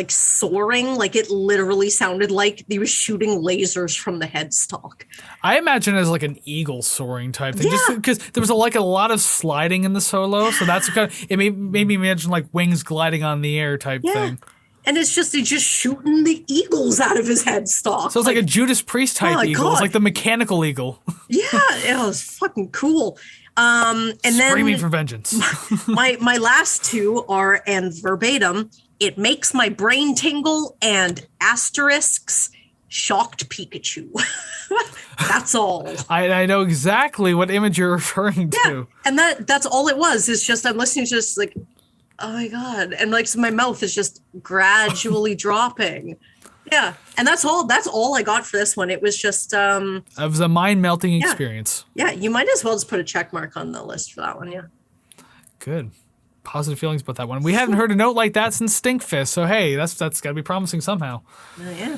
soaring, like it literally sounded like he was shooting lasers from the headstock. I imagine it as like an eagle soaring type thing, just because there was a lot of sliding in the solo, so that's kind of, it made me imagine like wings gliding on the air type thing. And it's just shooting the eagles out of his headstock. So it's like a Judas Priest type eagle. It's like the mechanical eagle. Yeah, it was fucking cool. And then screaming for vengeance. my last two are, and verbatim, it makes my brain tingle, and asterisks, shocked Pikachu. That's all. I know exactly what image you're referring to. And that's all it was. It's just I'm listening to just like, oh my God. And like so my mouth is just gradually dropping. Yeah. And that's all I got for this one. It was just it was a mind-melting experience. Yeah, you might as well just put a check mark on the list for that one, yeah. Good. Positive feelings about that one. We haven't heard a note like that since Stinkfist, so hey, that's got to be promising somehow. Yeah.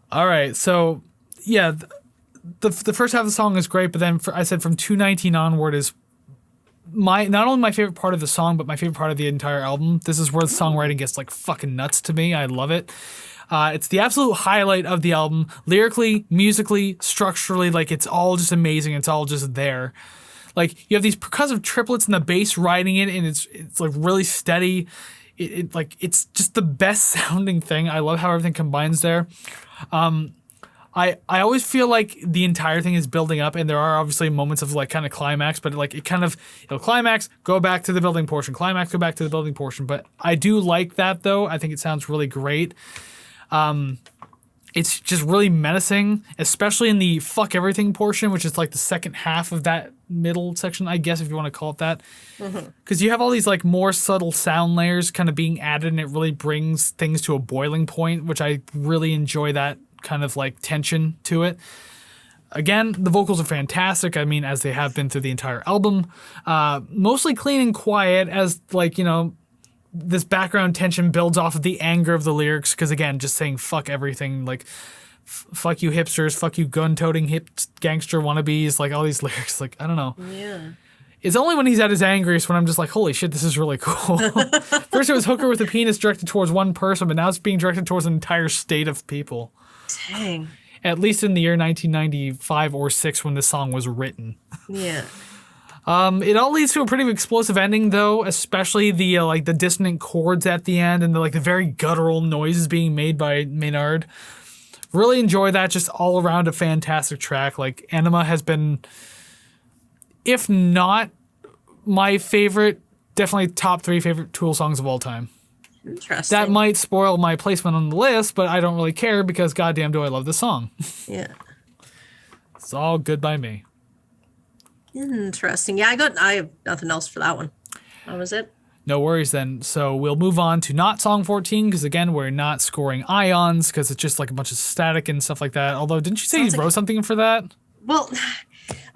All right, so yeah, the first half of the song is great, but then I said from 219 onward is not only my favorite part of the song, but my favorite part of the entire album. This is where the songwriting gets like fucking nuts to me. I love it. It's the absolute highlight of the album, lyrically, musically, structurally. Like it's all just amazing. It's all just there. Like you have these percussive triplets and the bass riding it, and it's like really steady. It's just the best sounding thing. I love how everything combines there. I always feel like the entire thing is building up, and there are obviously moments of like kind of climax, but like it kind of it'll climax, go back to the building portion, climax, go back to the building portion. But I do like that though. I think it sounds really great. It's just really menacing, especially in the fuck everything portion, which is like the second half of that middle section, I guess, if you want to call it that. Because you have all these like more subtle sound layers kind of being added, and it really brings things to a boiling point, which I really enjoy that kind of like tension to it. Again, the vocals are fantastic. I mean, as they have been through the entire album. Mostly clean and quiet as like, you know, this background tension builds off of the anger of the lyrics, because again, just saying fuck everything, like fuck you hipsters, fuck you gun-toting hip gangster wannabes, like all these lyrics, like I don't know. Yeah. It's only when he's at his angriest when I'm just like, holy shit, this is really cool. First it was hooker with a penis directed towards one person, but now it's being directed towards an entire state of people. Dang. At least in the year 1995 or 6 when this song was written. Yeah. It all leads to a pretty explosive ending, though, especially the like the dissonant chords at the end and the very guttural noises being made by Maynard. Really enjoy that. Just all around a fantastic track. Like Aenima has been, if not my favorite, definitely top 3 favorite Tool songs of all time. Interesting. That might spoil my placement on the list, but I don't really care because goddamn do I love this song. Yeah. It's all good by me. Interesting. Yeah, I have nothing else for that one. That was it. No worries then. So we'll move on to not song 14 because again, we're not scoring ions because it's just like a bunch of static and stuff like that. Although, didn't you say you wrote something for that? Well,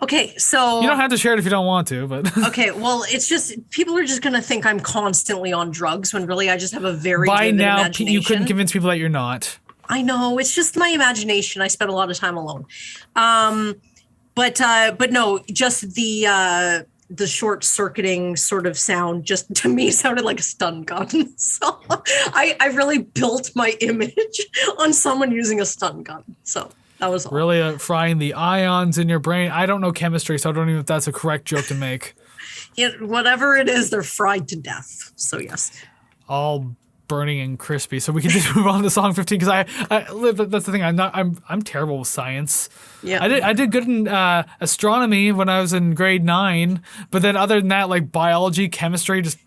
okay, so... You don't have to share it if you don't want to, but... Okay, well, it's just... People are just going to think I'm constantly on drugs when really I just have a very by vivid now, imagination. you couldn't convince people that you're not. I know. It's just my imagination. I spend a lot of time alone. But no, just the short circuiting sort of sound just to me sounded like a stun gun. So I really built my image on someone using a stun gun. So that was all. Really frying the ions in your brain. I don't know chemistry, so I don't even know if that's a correct joke to make. Whatever it is, they're fried to death. So yes. All burning and crispy. So we can just move on to song 15 because that's the thing. I'm terrible with science. Yeah. I did good in astronomy when I was in grade 9, but then other than that, like biology, chemistry, just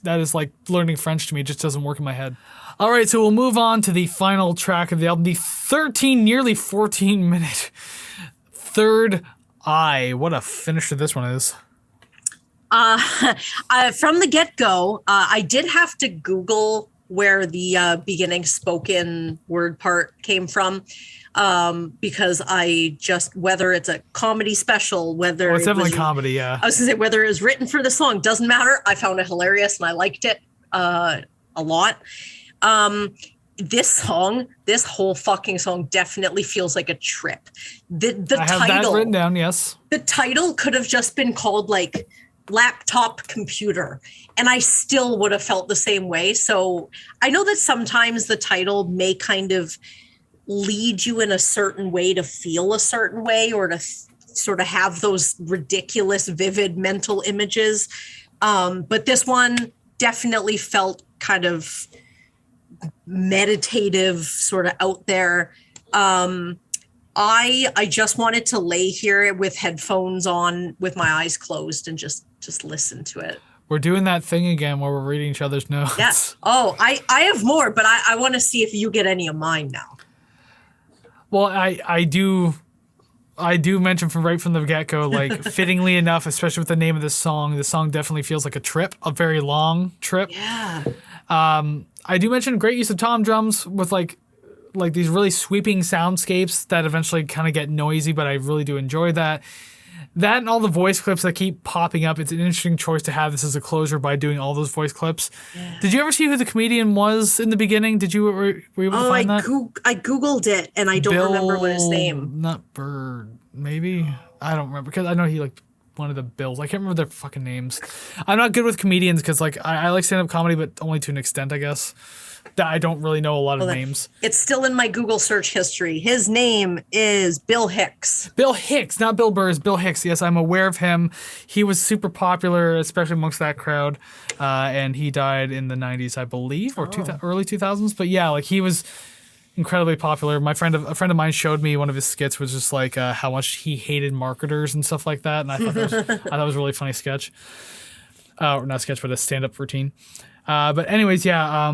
that is like learning French to me. It just doesn't work in my head. All right, so we'll move on to the final track of the album, the nearly 14-minute Third Eye. What a finish to this one is. From the get-go, I did have to Google where the beginning spoken word part came from, because whether it's a comedy special, whether it's definitely comedy, yeah. I was gonna say whether it was written for the song, doesn't matter. I found it hilarious and I liked it a lot. This whole fucking song definitely feels like a trip. The I have title, that written down, yes. The title could have just been called like laptop computer and I still would have felt the same way. So I know that sometimes the title may kind of lead you in a certain way to feel a certain way or to sort of have those ridiculous, vivid mental images. But this one definitely felt kind of meditative, sort of out there. I just wanted to lay here with headphones on with my eyes closed and just listen to it. We're doing that thing again where we're reading each other's notes. Yes. Oh, I have more, but I want to see if you get any of mine now. Well, I do mention from the get-go, like fittingly enough, especially with the name of this song definitely feels like a trip, a very long trip. Yeah. I do mention great use of tom drums with like these really sweeping soundscapes that eventually kind of get noisy, but I really do enjoy that. That and all the voice clips that keep popping up. It's an interesting choice to have this as a closure by doing all those voice clips. Yeah. Did you ever see who the comedian was in the beginning? Were you able to find that? I Googled it and I don't remember what his name. Not Bird, maybe? I don't remember because I know he like one of the Bills. I can't remember their fucking names. I'm not good with comedians because like I like stand-up comedy, but only to an extent, I guess. I don't really know a lot of names. It's still in my Google search history. His name is Bill Hicks. Bill Hicks, not Bill Burr, Bill Hicks. Yes, I'm aware of him. He was super popular, especially amongst that crowd. And he died in the 90s, I believe, or early 2000s. But yeah, like he was incredibly popular. A friend of mine showed me one of his skits, was just like how much he hated marketers and stuff like that. And I thought that was a really funny sketch. Or not sketch, but a stand-up routine. But anyways, yeah.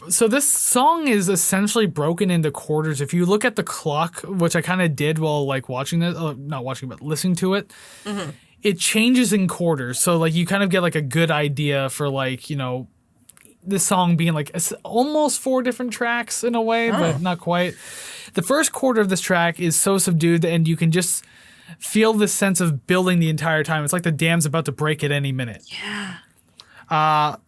So this song is essentially broken into quarters. If you look at the clock, which I kind of did while like watching this, not watching, but listening to it, it changes in quarters. So like you kind of get like a good idea for like, you know, this song being like almost 4 different tracks in a way, but not quite. The first quarter of this track is so subdued and you can just feel this sense of building the entire time. It's like the dam's about to break at any minute. Yeah.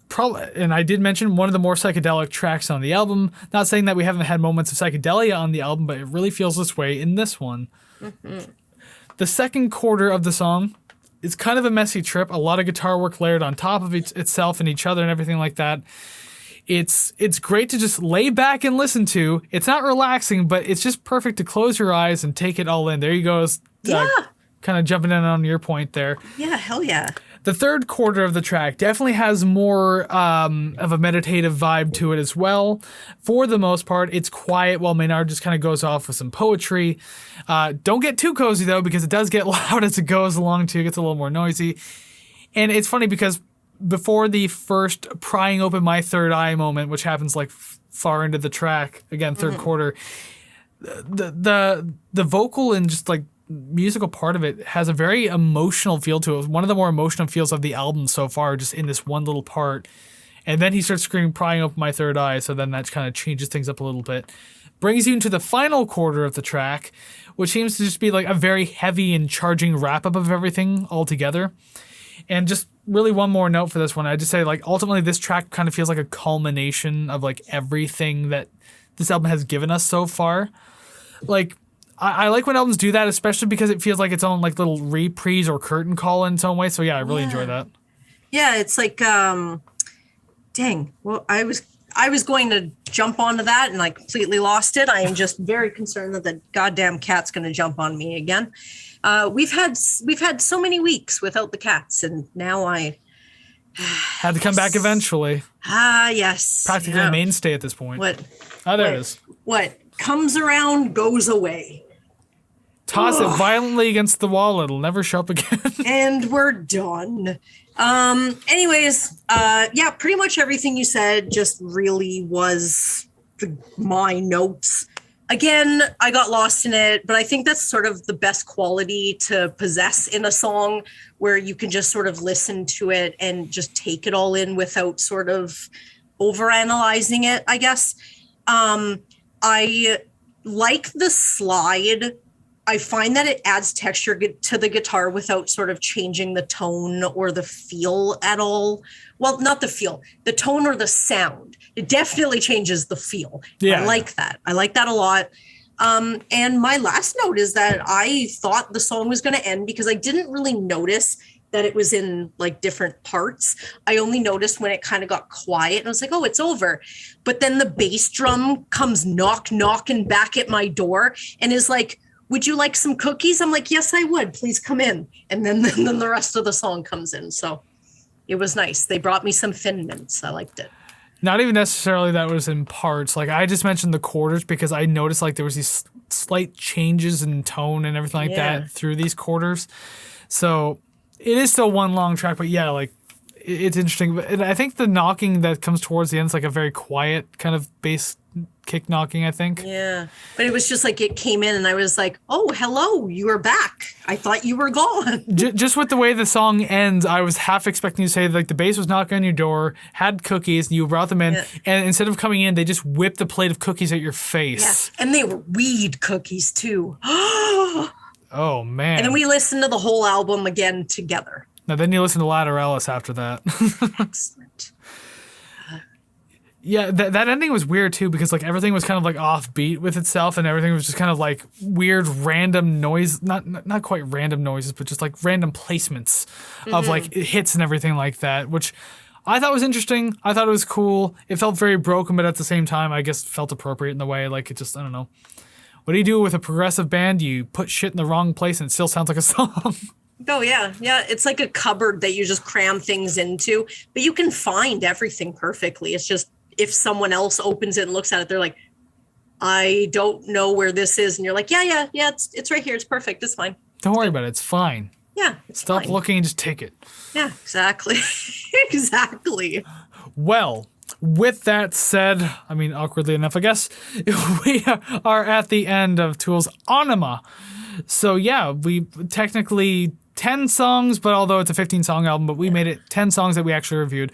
Probably, and I did mention one of the more psychedelic tracks on the album. Not saying that we haven't had moments of psychedelia on the album, but it really feels this way in this one. The second quarter of the song is kind of a messy trip. A lot of guitar work layered on top of itself and each other and everything like that. It's great to just lay back and listen to. It's not relaxing, but it's just perfect to close your eyes and take it all in. There you go. Kind of jumping in on your point there. Yeah, hell yeah. The third quarter of the track definitely has more of a meditative vibe to it as well. For the most part, it's quiet while Maynard just kind of goes off with some poetry. Don't get too cozy, though, because it does get loud as it goes along, too. It gets a little more noisy. And it's funny because before the first prying open my third eye moment, which happens like far into the track, again, third quarter, the vocal and just like musical part of it has a very emotional feel to it. One of the more emotional feels of the album so far, just in this one little part. And then he starts screaming, prying open my third eye. So then that kind of changes things up a little bit. Brings you into the final quarter of the track, which seems to just be like a very heavy and charging wrap up of everything all together. And just really one more note for this one. I just say like ultimately this track kind of feels like a culmination of like everything that this album has given us so far. Like, I like when albums do that, especially because it feels like its own like little reprise or curtain call in its own way. So yeah, I really enjoy that. Yeah, it's like, dang. Well, I was going to jump onto that and I completely lost it. I am just very concerned that the goddamn cat's going to jump on me again. We've had so many weeks without the cats, and now I had to come back eventually. Yes. Practically a mainstay at this point. What? Oh, there it is. What comes around goes away. Toss it violently against the wall. It'll never show up again. And we're done. Anyways, yeah, pretty much everything you said just really was my notes. Again, I got lost in it, but I think that's sort of the best quality to possess in a song, where you can just sort of listen to it and just take it all in without sort of overanalyzing it, I guess. I like the slide. I find that it adds texture to the guitar without sort of changing the tone or the feel at all. Well, not the feel, the tone or the sound. It definitely changes the feel. Yeah. I like that. I like that a lot. And my last note is that I thought the song was going to end because I didn't really notice that it was in like different parts. I only noticed when it kind of got quiet and I was like, oh, it's over. But then the bass drum comes knocking back at my door and is like, would you like some cookies? I'm like, yes, I would. Please come in. And then the rest of the song comes in. So it was nice. They brought me some Thin Mints. I liked it. Not even necessarily that was in parts. Like I just mentioned the quarters because I noticed like there was these slight changes in tone and everything like that through these quarters. So it is still one long track, but yeah, like it's interesting. But I think the knocking that comes towards the end is like a very quiet kind of bass kick knocking, I think. Yeah. But it was just like it came in and I was like, oh, hello, you are back. I thought you were gone. Just with the way the song ends, I was half expecting you to say like the bass was knocking on your door, had cookies, and you brought them in. Yeah. And instead of coming in, they just whipped a plate of cookies at your face. Yes. And they were weed cookies too. Oh, man. And then we listened to the whole album again together. Now, then you listen to Lateralis after that. Excellent. Yeah, that ending was weird, too, because like everything was kind of like offbeat with itself and everything was just kind of like weird random noise. Not quite random noises, but just like random placements of like hits and everything like that, which I thought it was interesting. I thought it was cool. It felt very broken, but at the same time, I guess felt appropriate in the way. Like, it just, I don't know. What do you do with a progressive band? You put shit in the wrong place and it still sounds like a song. Oh, yeah. Yeah. It's like a cupboard that you just cram things into, but you can find everything perfectly. It's just if someone else opens it and looks at it, they're like, I don't know where this is. And you're like, yeah, it's right here. It's perfect. It's fine. Don't worry about it. It's fine. Yeah. Stop fine. looking and just take it. Yeah, exactly. Exactly. Well, with that said, I mean, awkwardly enough, I guess, we are at the end of Tool's Aenima. So yeah, we technically 10 songs, but although it's a 15-song album, but we made it 10 songs that we actually reviewed.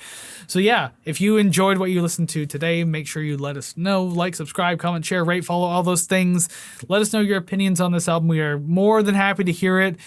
So yeah, if you enjoyed what you listened to today, make sure you let us know. Like, subscribe, comment, share, rate, follow, all those things. Let us know your opinions on this album. We are more than happy to hear it.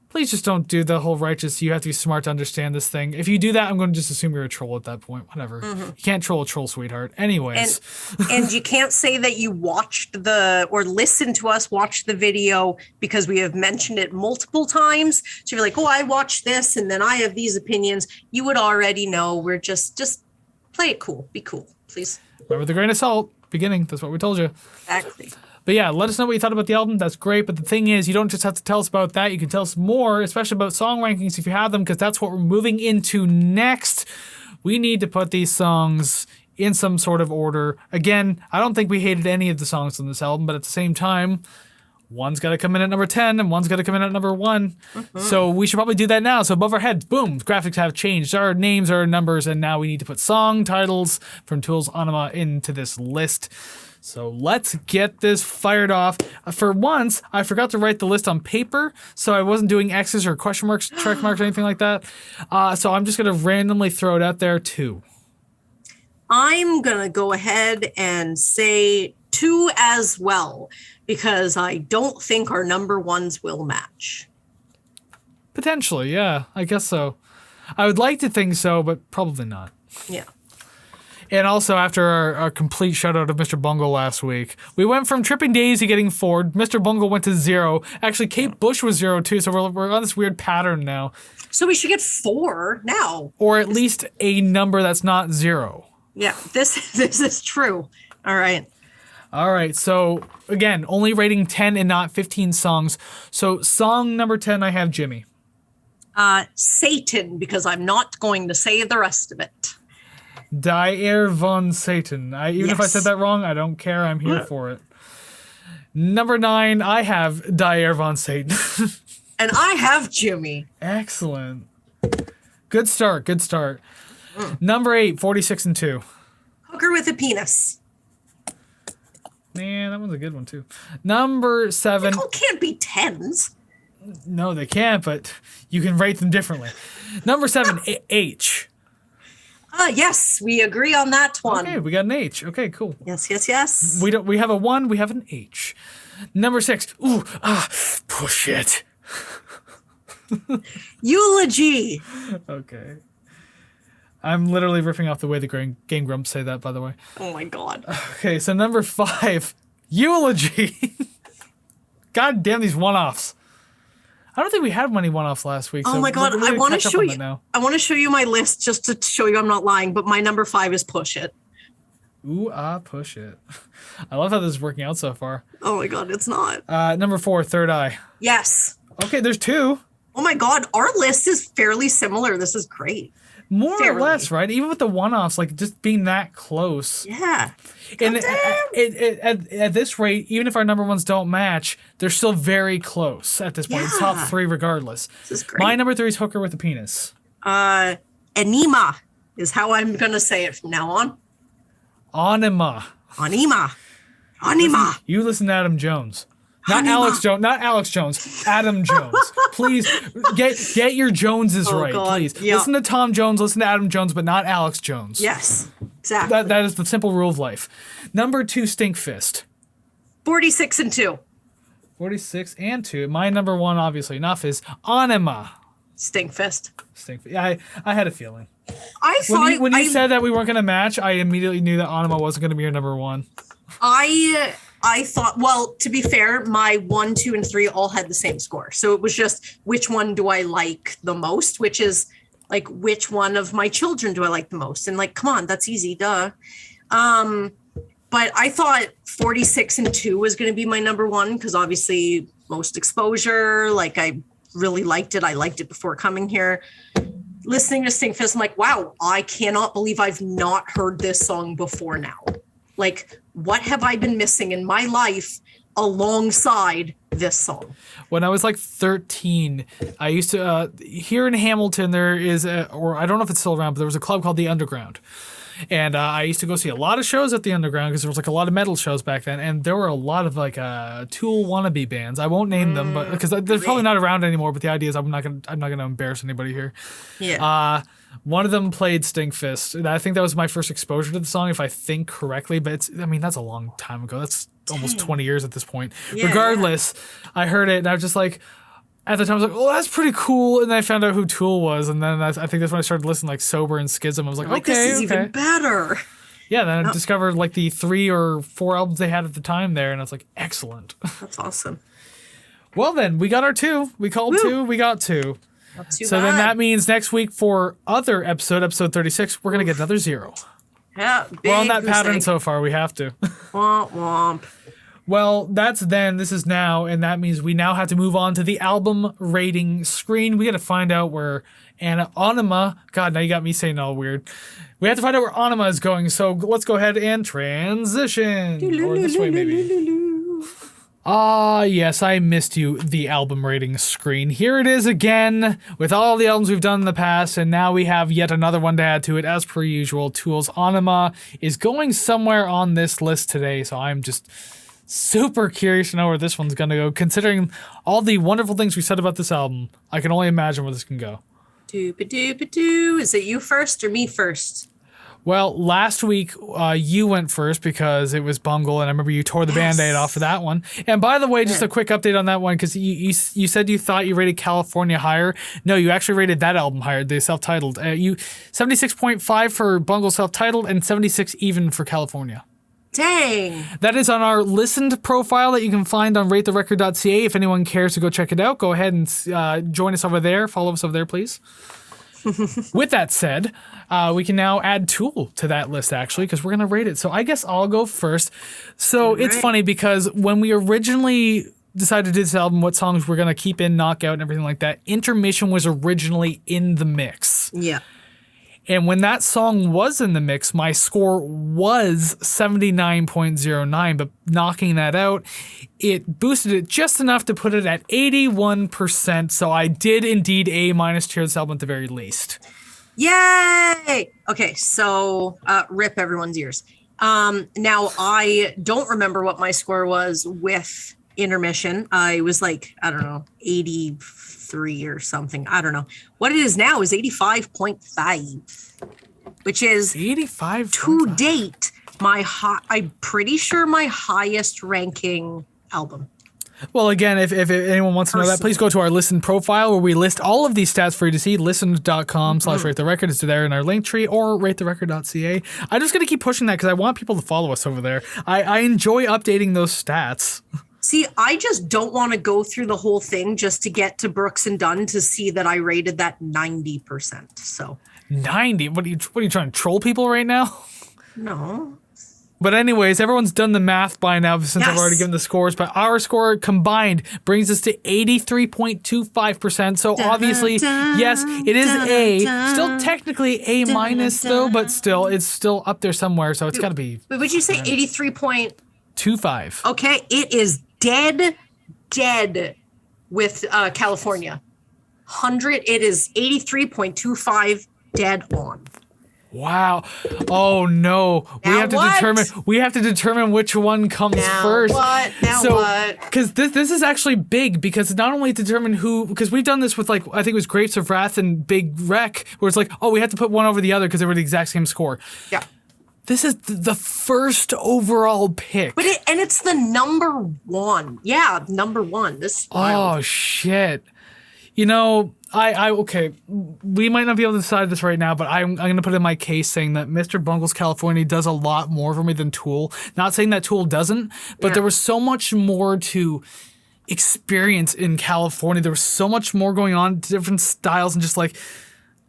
Please just don't do the whole righteous, you have to be smart to understand this thing. If you do that, I'm going to just assume you're a troll at that point. Whatever. You can't troll a troll, sweetheart. Anyways. And you can't say that you watched or listened to us watch the video because we have mentioned it multiple times. So you're like, oh, I watched this and then I have these opinions. You would already know. We're just play it cool. Be cool, please. Remember the grain of salt. Beginning. That's what we told you. Exactly. But yeah, let us know what you thought about the album. That's great. But the thing is, you don't just have to tell us about that. You can tell us more, especially about song rankings if you have them, because that's what we're moving into next. We need to put these songs in some sort of order. Again, I don't think we hated any of the songs on this album, but at the same time, one's got to come in at number 10 and one's got to come in at number 1. So we should probably do that now. So above our heads, boom, graphics have changed. Our names are numbers, and now we need to put song titles from Tool's Aenima into this list. So let's get this fired off. For once, I forgot to write the list on paper, so I wasn't doing X's or question marks, check marks, or anything like that. So I'm just going to randomly throw it out there, 2. I'm going to go ahead and say 2 as well, because I don't think our number 1s will match. Potentially, yeah, I guess so. I would like to think so, but probably not. Yeah. And also, after our complete shutout of Mr. Bungle last week, we went from tripping Daisy getting 4. Mr. Bungle went to 0. Actually, Kate Bush was 0 too, so we're on this weird pattern now. So we should get 4 now. Or at least a number that's not 0. Yeah, this is true. All right, so again, only rating 10 and not 15 songs. So song number 10, I have Jimmy. Satan, because I'm not going to say the rest of it. Die von Satan. Even if I said that wrong, I don't care. I'm here for it. Number 9, I have Die von Satan. And I have Jimmy. Excellent. Good start. Number 8, 46 and 2. Hooker with a penis. Man, that one's a good one too. Number 7. They all can't be 10s. No, they can't, but you can rate them differently. Number 7, H. Yes, we agree on that one. Okay, we got an H. Okay, cool. Yes. We have a 1, we have an H. Number 6, push it. Eulogy. Okay. I'm literally ripping off the way the Game Grumps say that, by the way. Oh my god. Okay, so number 5, Eulogy. God damn these one-offs. I don't think we had many one-offs last week. Oh my god, I want to show you. Now. I want to show you my list just to show you I'm not lying. But my number 5 is Push It. Ooh, push it. I love how this is working out so far. Oh my god, it's not. Number 4, Third Eye. Yes. Okay, there's 2. Oh my god, our list is fairly similar. This is great. More or less, right? Even with the one-offs, like just being that close. Yeah. And at this rate, even if our number 1s don't match, they're still very close at this point. Yeah. It's top 3 regardless. This is great. My number 3 is Hooker with a Penis. Aenima is how I'm going to say it from now on. Aenima. Aenima. You listen to Adam Jones. Not Alex Jones. Adam Jones. Please get your Joneses right. God. Please listen to Tom Jones. Listen to Adam Jones, but not Alex Jones. Yes, exactly. That is the simple rule of life. Number 2, Stinkfist. 46 and 2. 46 and 2. My number 1, obviously enough, is Aenima. Stinkfist. Yeah, I had a feeling. I thought when you said that we weren't going to match, I immediately knew that Aenima wasn't going to be your number 1. I thought, well, to be fair, my 1, 2, and 3 all had the same score. So it was just which one do I like the most, which is like which one of my children do I like the most? And like, come on, that's easy, duh. But I thought 46 and 2 was going to be my number one because obviously most exposure. Like I really liked it. I liked it before coming here. Listening to Stinkfist, I'm like, wow, I cannot believe I've not heard this song before now. Like, what have I been missing in my life alongside this song? When I was like 13, I used to, here in Hamilton, there is, or I don't know if it's still around, but there was a club called The Underground. And I used to go see a lot of shows at The Underground because there was like a lot of metal shows back then. And there were a lot of like Tool wannabe bands. I won't name them, but because they're probably not around anymore. But the idea is I'm not gonna embarrass anybody here. Yeah. One of them played Stinkfist. And I think that was my first exposure to the song, if I think correctly. But that's a long time ago. That's almost 20 years at this point. Yeah, regardless, I heard it and I was just like, at the time I was like, oh, that's pretty cool. And then I found out who Tool was. And then I think that's when I started listening like Sober and Schism. I was like, okay, this is even better. Yeah, then I discovered like the 3 or 4 albums they had at the time there. And I was like, excellent. That's awesome. Well then, we got our 2. We called 2. We got 2. Not too so bad. then that means next week for episode 36, we're going to get another 0. Yeah, we're on that pattern so far. We have to. Womp womp. Well, that's then. This is now, and that means we now have to move on to the album rating screen. We got to find out where Aenima. God, now you got me saying all weird. We have to find out where Aenima is going. So let's go ahead and transition. Or this way, maybe. Yes, I missed you, the album rating screen. Here it is again, with all the albums we've done in the past, and now we have yet another one to add to it. As per usual, Tool's Aenima is going somewhere on this list today, so I'm just super curious to know where this one's going to go. Considering all the wonderful things we said about this album, I can only imagine where this can go. Doo-ba-doo-ba-doo. Is it you first or me first? Well, last week you went first because it was Bungle, and I remember you tore the Band-Aid off of that one. And by the way, just a quick update on that one, because you said you thought you rated California higher. No, you actually rated that album higher, the self-titled. You 76.5 for Bungle self-titled and 76 even for California. Dang. That is on our listened profile that you can find on ratetherecord.ca. If anyone cares to go check it out, go ahead and join us over there. Follow us over there, please. With that said, we can now add Tool to that list, actually, because we're going to rate it. So I guess I'll go first. So it's funny because when we originally decided to do this album, what songs we're going to keep in, knock out, and everything like that, Intermission was originally in the mix. Yeah. And when that song was in the mix, my score was 79.09, but knocking that out, it boosted it just enough to put it at 81%. So I did indeed A- tier this album at the very least. Yay! Okay, so rip everyone's ears. Now, I don't remember what my score was with Intermission. I was like, I don't know, 83 or something. I don't know. What it is now is 85.5, which is 85 to date I'm pretty sure my highest ranking album. Well, again, if anyone wants to know that, please go to our listen profile where we list all of these stats for you to see. Listen.com/ratetherecord is there in our link tree, or ratetherecord.ca. I'm just going to keep pushing that because I want people to follow us over there. I enjoy updating those stats. See, I just don't want to go through the whole thing just to get to Brooks and Dunn to see that I rated that 90%. So 90? What are you trying to troll people right now? No. But anyways, everyone's done the math by now since I've already given the scores. But our score combined brings us to 83.25%. So obviously, yes, it is A. Still technically A- though, but still, it's still up there somewhere. So it's got to be. Wait, would you say 83.25? Okay, it is dead with California. 100, it is 83.25 dead on. Wow. Oh no. Now We have to determine which one comes first. What? Now what? Because this is actually big, because not only determine who, because we've done this with like, I think it was Grapes of Wrath and Big Wreck, where it's like, oh, we have to put one over the other because they were the exact same score. Yeah. This is the first overall pick. But it's the number one. Yeah, number one. This. Oh shit. You know, okay, we might not be able to decide this right now, but I'm going to put in my case saying that Mr. Bungle's California does a lot more for me than Tool. Not saying that Tool doesn't, but there was so much more to experience in California. There was so much more going on, different styles, and just like,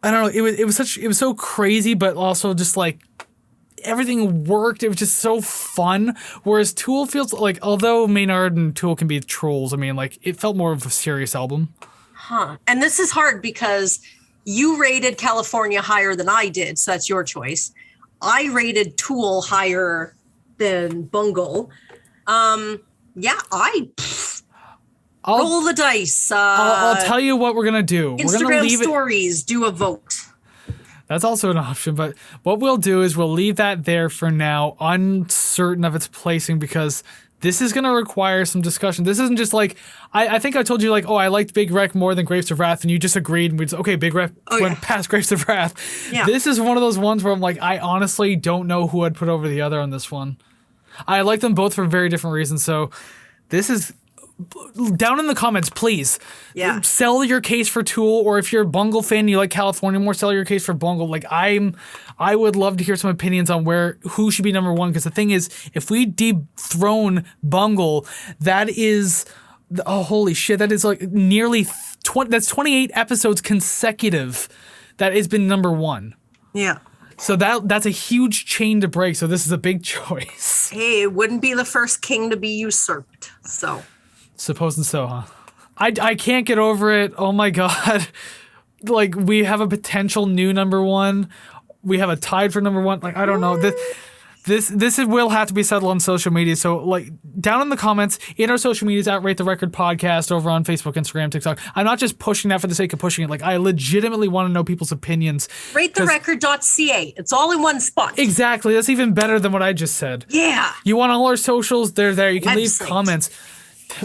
I don't know. It was so crazy, but also just like everything worked. It was just so fun. Whereas Tool feels like, although Maynard and Tool can be trolls, I mean, like it felt more of a serious album. Huh. And this is hard because you rated California higher than I did, so that's your choice. I rated Tool higher than Bungle. Roll the dice. I'll tell you what we're gonna do. Instagram we're gonna leave stories. Do a vote. That's also an option, but what we'll do is we'll leave that there for now, uncertain of its placing, because this is going to require some discussion. This isn't just like, I think I told you, like, oh, I liked Big Wreck more than Grapes of Wrath, and you just agreed, and we just, okay, Big Wreck went past Grapes of Wrath. Yeah. This is one of those ones where I'm like, I honestly don't know who I'd put over the other on this one. I like them both for very different reasons, so this is... Down in the comments, please. Yeah. Sell your case for Tool, or if you're a Bungle fan and you like California more, sell your case for Bungle. Like I would love to hear some opinions on who should be number one. Because the thing is, if we dethrone Bungle, that is, oh holy shit, that is like nearly 20. That's 28 episodes consecutive. That has been number one. Yeah. So that's a huge chain to break. So this is a big choice. Hey, it wouldn't be the first king to be usurped. So. Supposing so, huh? I can't get over it. Oh my god. Like, we have a potential new number one. We have a tied for number one. Like, I don't know. This will have to be settled on social media. So, like, down in the comments, in our social medias, at Rate the Record Podcast, over on Facebook, Instagram, TikTok. I'm not just pushing that for the sake of pushing it. Like, I legitimately want to know people's opinions. RateTheRecord.ca. It's all in one spot. Exactly. That's even better than what I just said. Yeah. You want all our socials? They're there. You can leave comments.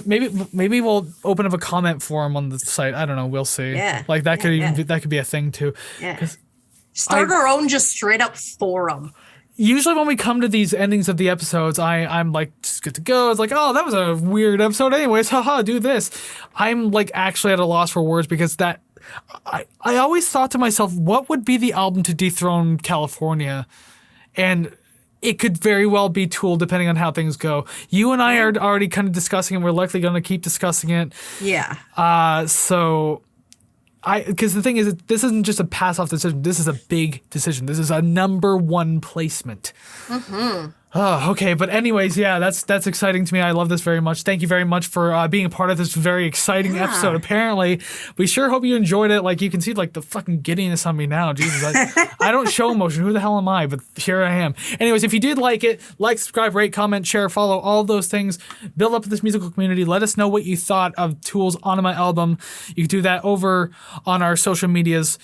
Maybe we'll open up a comment forum on the site. I don't know. We'll see. Yeah. Like that that could be a thing too. Yeah. Start our own just straight up forum. Usually when we come to these endings of the episodes, I'm like, just good to go. It's like, oh, that was a weird episode anyways. Haha, do this. I'm like actually at a loss for words because that I always thought to myself, what would be the album to dethrone California? And it could very well be Tool, depending on how things go. You and I are already kind of discussing it. We're likely going to keep discussing it. Yeah. Because the thing is, this isn't just a pass-off decision. This is a big decision. This is a number one placement. Mm-hmm. Oh, okay. But anyways, yeah, that's exciting to me. I love this very much. Thank you very much for being a part of this very exciting episode. Apparently, we sure hope you enjoyed it. Like, you can see, like, the fucking giddiness on me now. Jesus, I don't show emotion. Who the hell am I? But here I am. Anyways, if you did like it, like, subscribe, rate, comment, share, follow, all those things. Build up this musical community. Let us know what you thought of Tool's Aenima album. You can do that over on our social medias,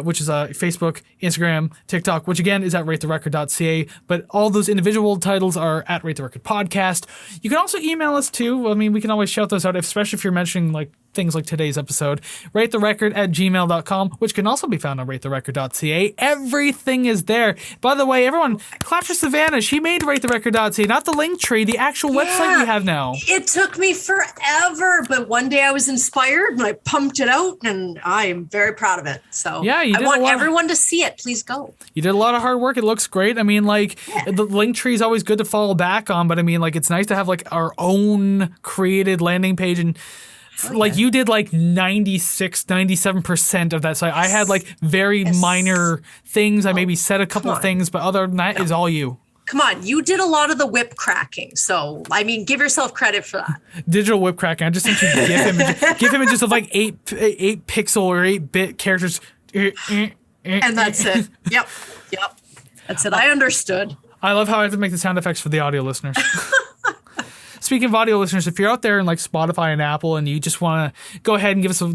which is Facebook, Instagram, TikTok, which again is at ratetherecord.ca. But all those individual titles are at Rate the Record Podcast. You can also email us too. I mean, we can always shout those out, especially if you're mentioning like things like today's episode. ratetherecord@gmail.com, which can also be found on ratetherecord.ca. Everything is there. By the way, everyone, clap for Savannah. She made ratetherecord.ca, not the link tree, the actual website we have now. It took me forever, but one day I was inspired and I pumped it out, and I am very proud of it. So yeah, I want everyone to see it. Please go. You did a lot of hard work. It looks great. I mean, like, the link tree is always good to follow back on, but I mean, like, it's nice to have like our own created landing page. And you did like 97% of that site. I had like very minor things. I maybe said a couple of things, but other than that is all you. Come on, you did a lot of the whip cracking. So, I mean, give yourself credit for that. Digital whip cracking. I just sent you GIF images of like 8 pixel or 8-bit characters. And that's it. Yep. That's it. I understood. I love how I have to make the sound effects for the audio listeners. Speaking of audio listeners, if you're out there in like Spotify and Apple and you just want to go ahead and give us a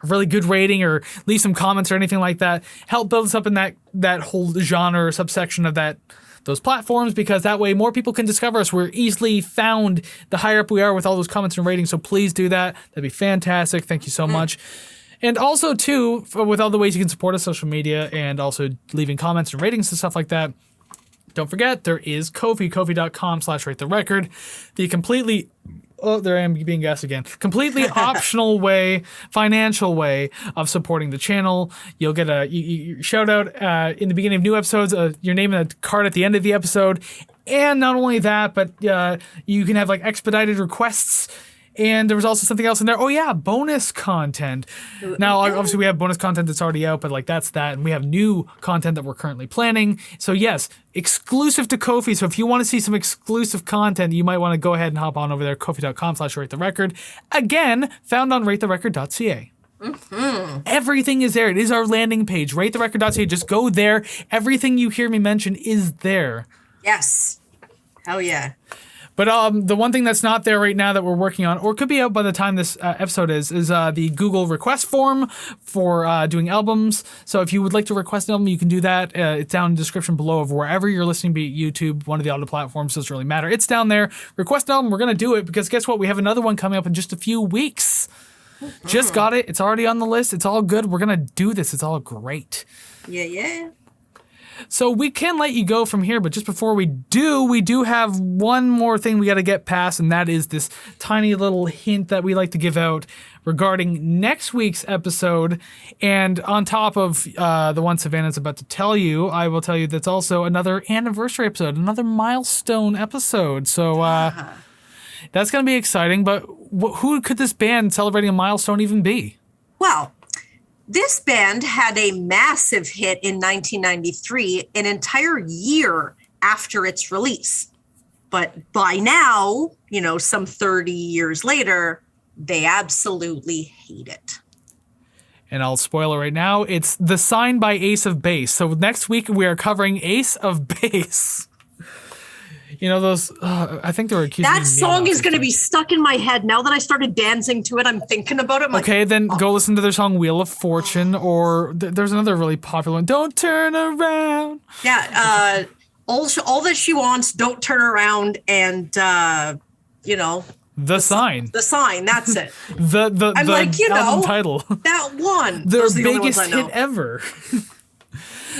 really good rating or leave some comments or anything like that, help build us up in that whole genre or subsection of those platforms, because that way more people can discover us. We're easily found the higher up we are with all those comments and ratings. So please do that. That'd be fantastic. Thank you so much. And also too, with all the ways you can support us, social media, and also leaving comments and ratings and stuff like that, don't forget, there is Ko-fi, ko-fi.com/ratetherecord, the completely, there I am being gassed again, completely optional way, financial way of supporting the channel. You'll get a shout out in the beginning of new episodes, your name in a card at the end of the episode. And not only that, but you can have like expedited requests And there was also something else in there. Oh, yeah, bonus content. Now, obviously, we have bonus content that's already out, but like that's that. And we have new content that we're currently planning. So, yes, exclusive to Ko-fi. So, if you want to see some exclusive content, you might want to go ahead and hop on over there, kofi.com/ratetherecord. Again, found on ratetherecord.ca. Mm-hmm. Everything is there. It is our landing page, ratetherecord.ca. Just go there. Everything you hear me mention is there. Yes. Hell yeah. But the one thing that's not there right now that we're working on, or could be out by the time this episode is the Google request form for doing albums. So if you would like to request an album, you can do that. It's down in the description below of wherever you're listening, be it YouTube, one of the audio platforms, doesn't really matter. It's down there. Request an album. We're going to do it because guess what? We have another one coming up in just a few weeks. Mm-hmm. Just got it. It's already on the list. It's all good. We're going to do this. It's all great. Yeah. So we can let you go from here, but just before we do have one more thing we got to get past, and that is this tiny little hint that we like to give out regarding next week's episode. And on top of the one Savannah's about to tell you, I will tell you that's also another anniversary episode, another milestone episode. So that's going to be exciting, but who could this band celebrating a milestone even be? Well, this band had a massive hit in 1993, an entire year after its release. But by now, some 30 years later, they absolutely hate it. And I'll spoil it right now. It's The Sign by Ace of Base. So next week we are covering Ace of Base. Those, I think they were accusing that song is going to be stuck in my head. Now that I started dancing to it, I'm thinking about it. Okay, then go listen to their song Wheel of Fortune, or there's another really popular one, Don't Turn Around. Yeah, all that she wants, Don't Turn Around, and, The Sign. The Sign, that's it. I'm album title. That one. Their biggest hit ever.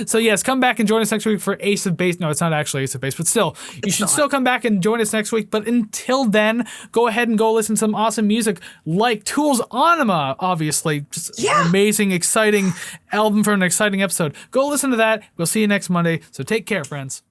So yes, come back and join us next week for Ace of Base. No, it's not actually Ace of Base, but still, you should still come back and join us next week. But until then, go ahead and go listen to some awesome music like Tool's Aenima, obviously. Just an amazing, exciting album for an exciting episode. Go listen to that. We'll see you next Monday. So take care, friends.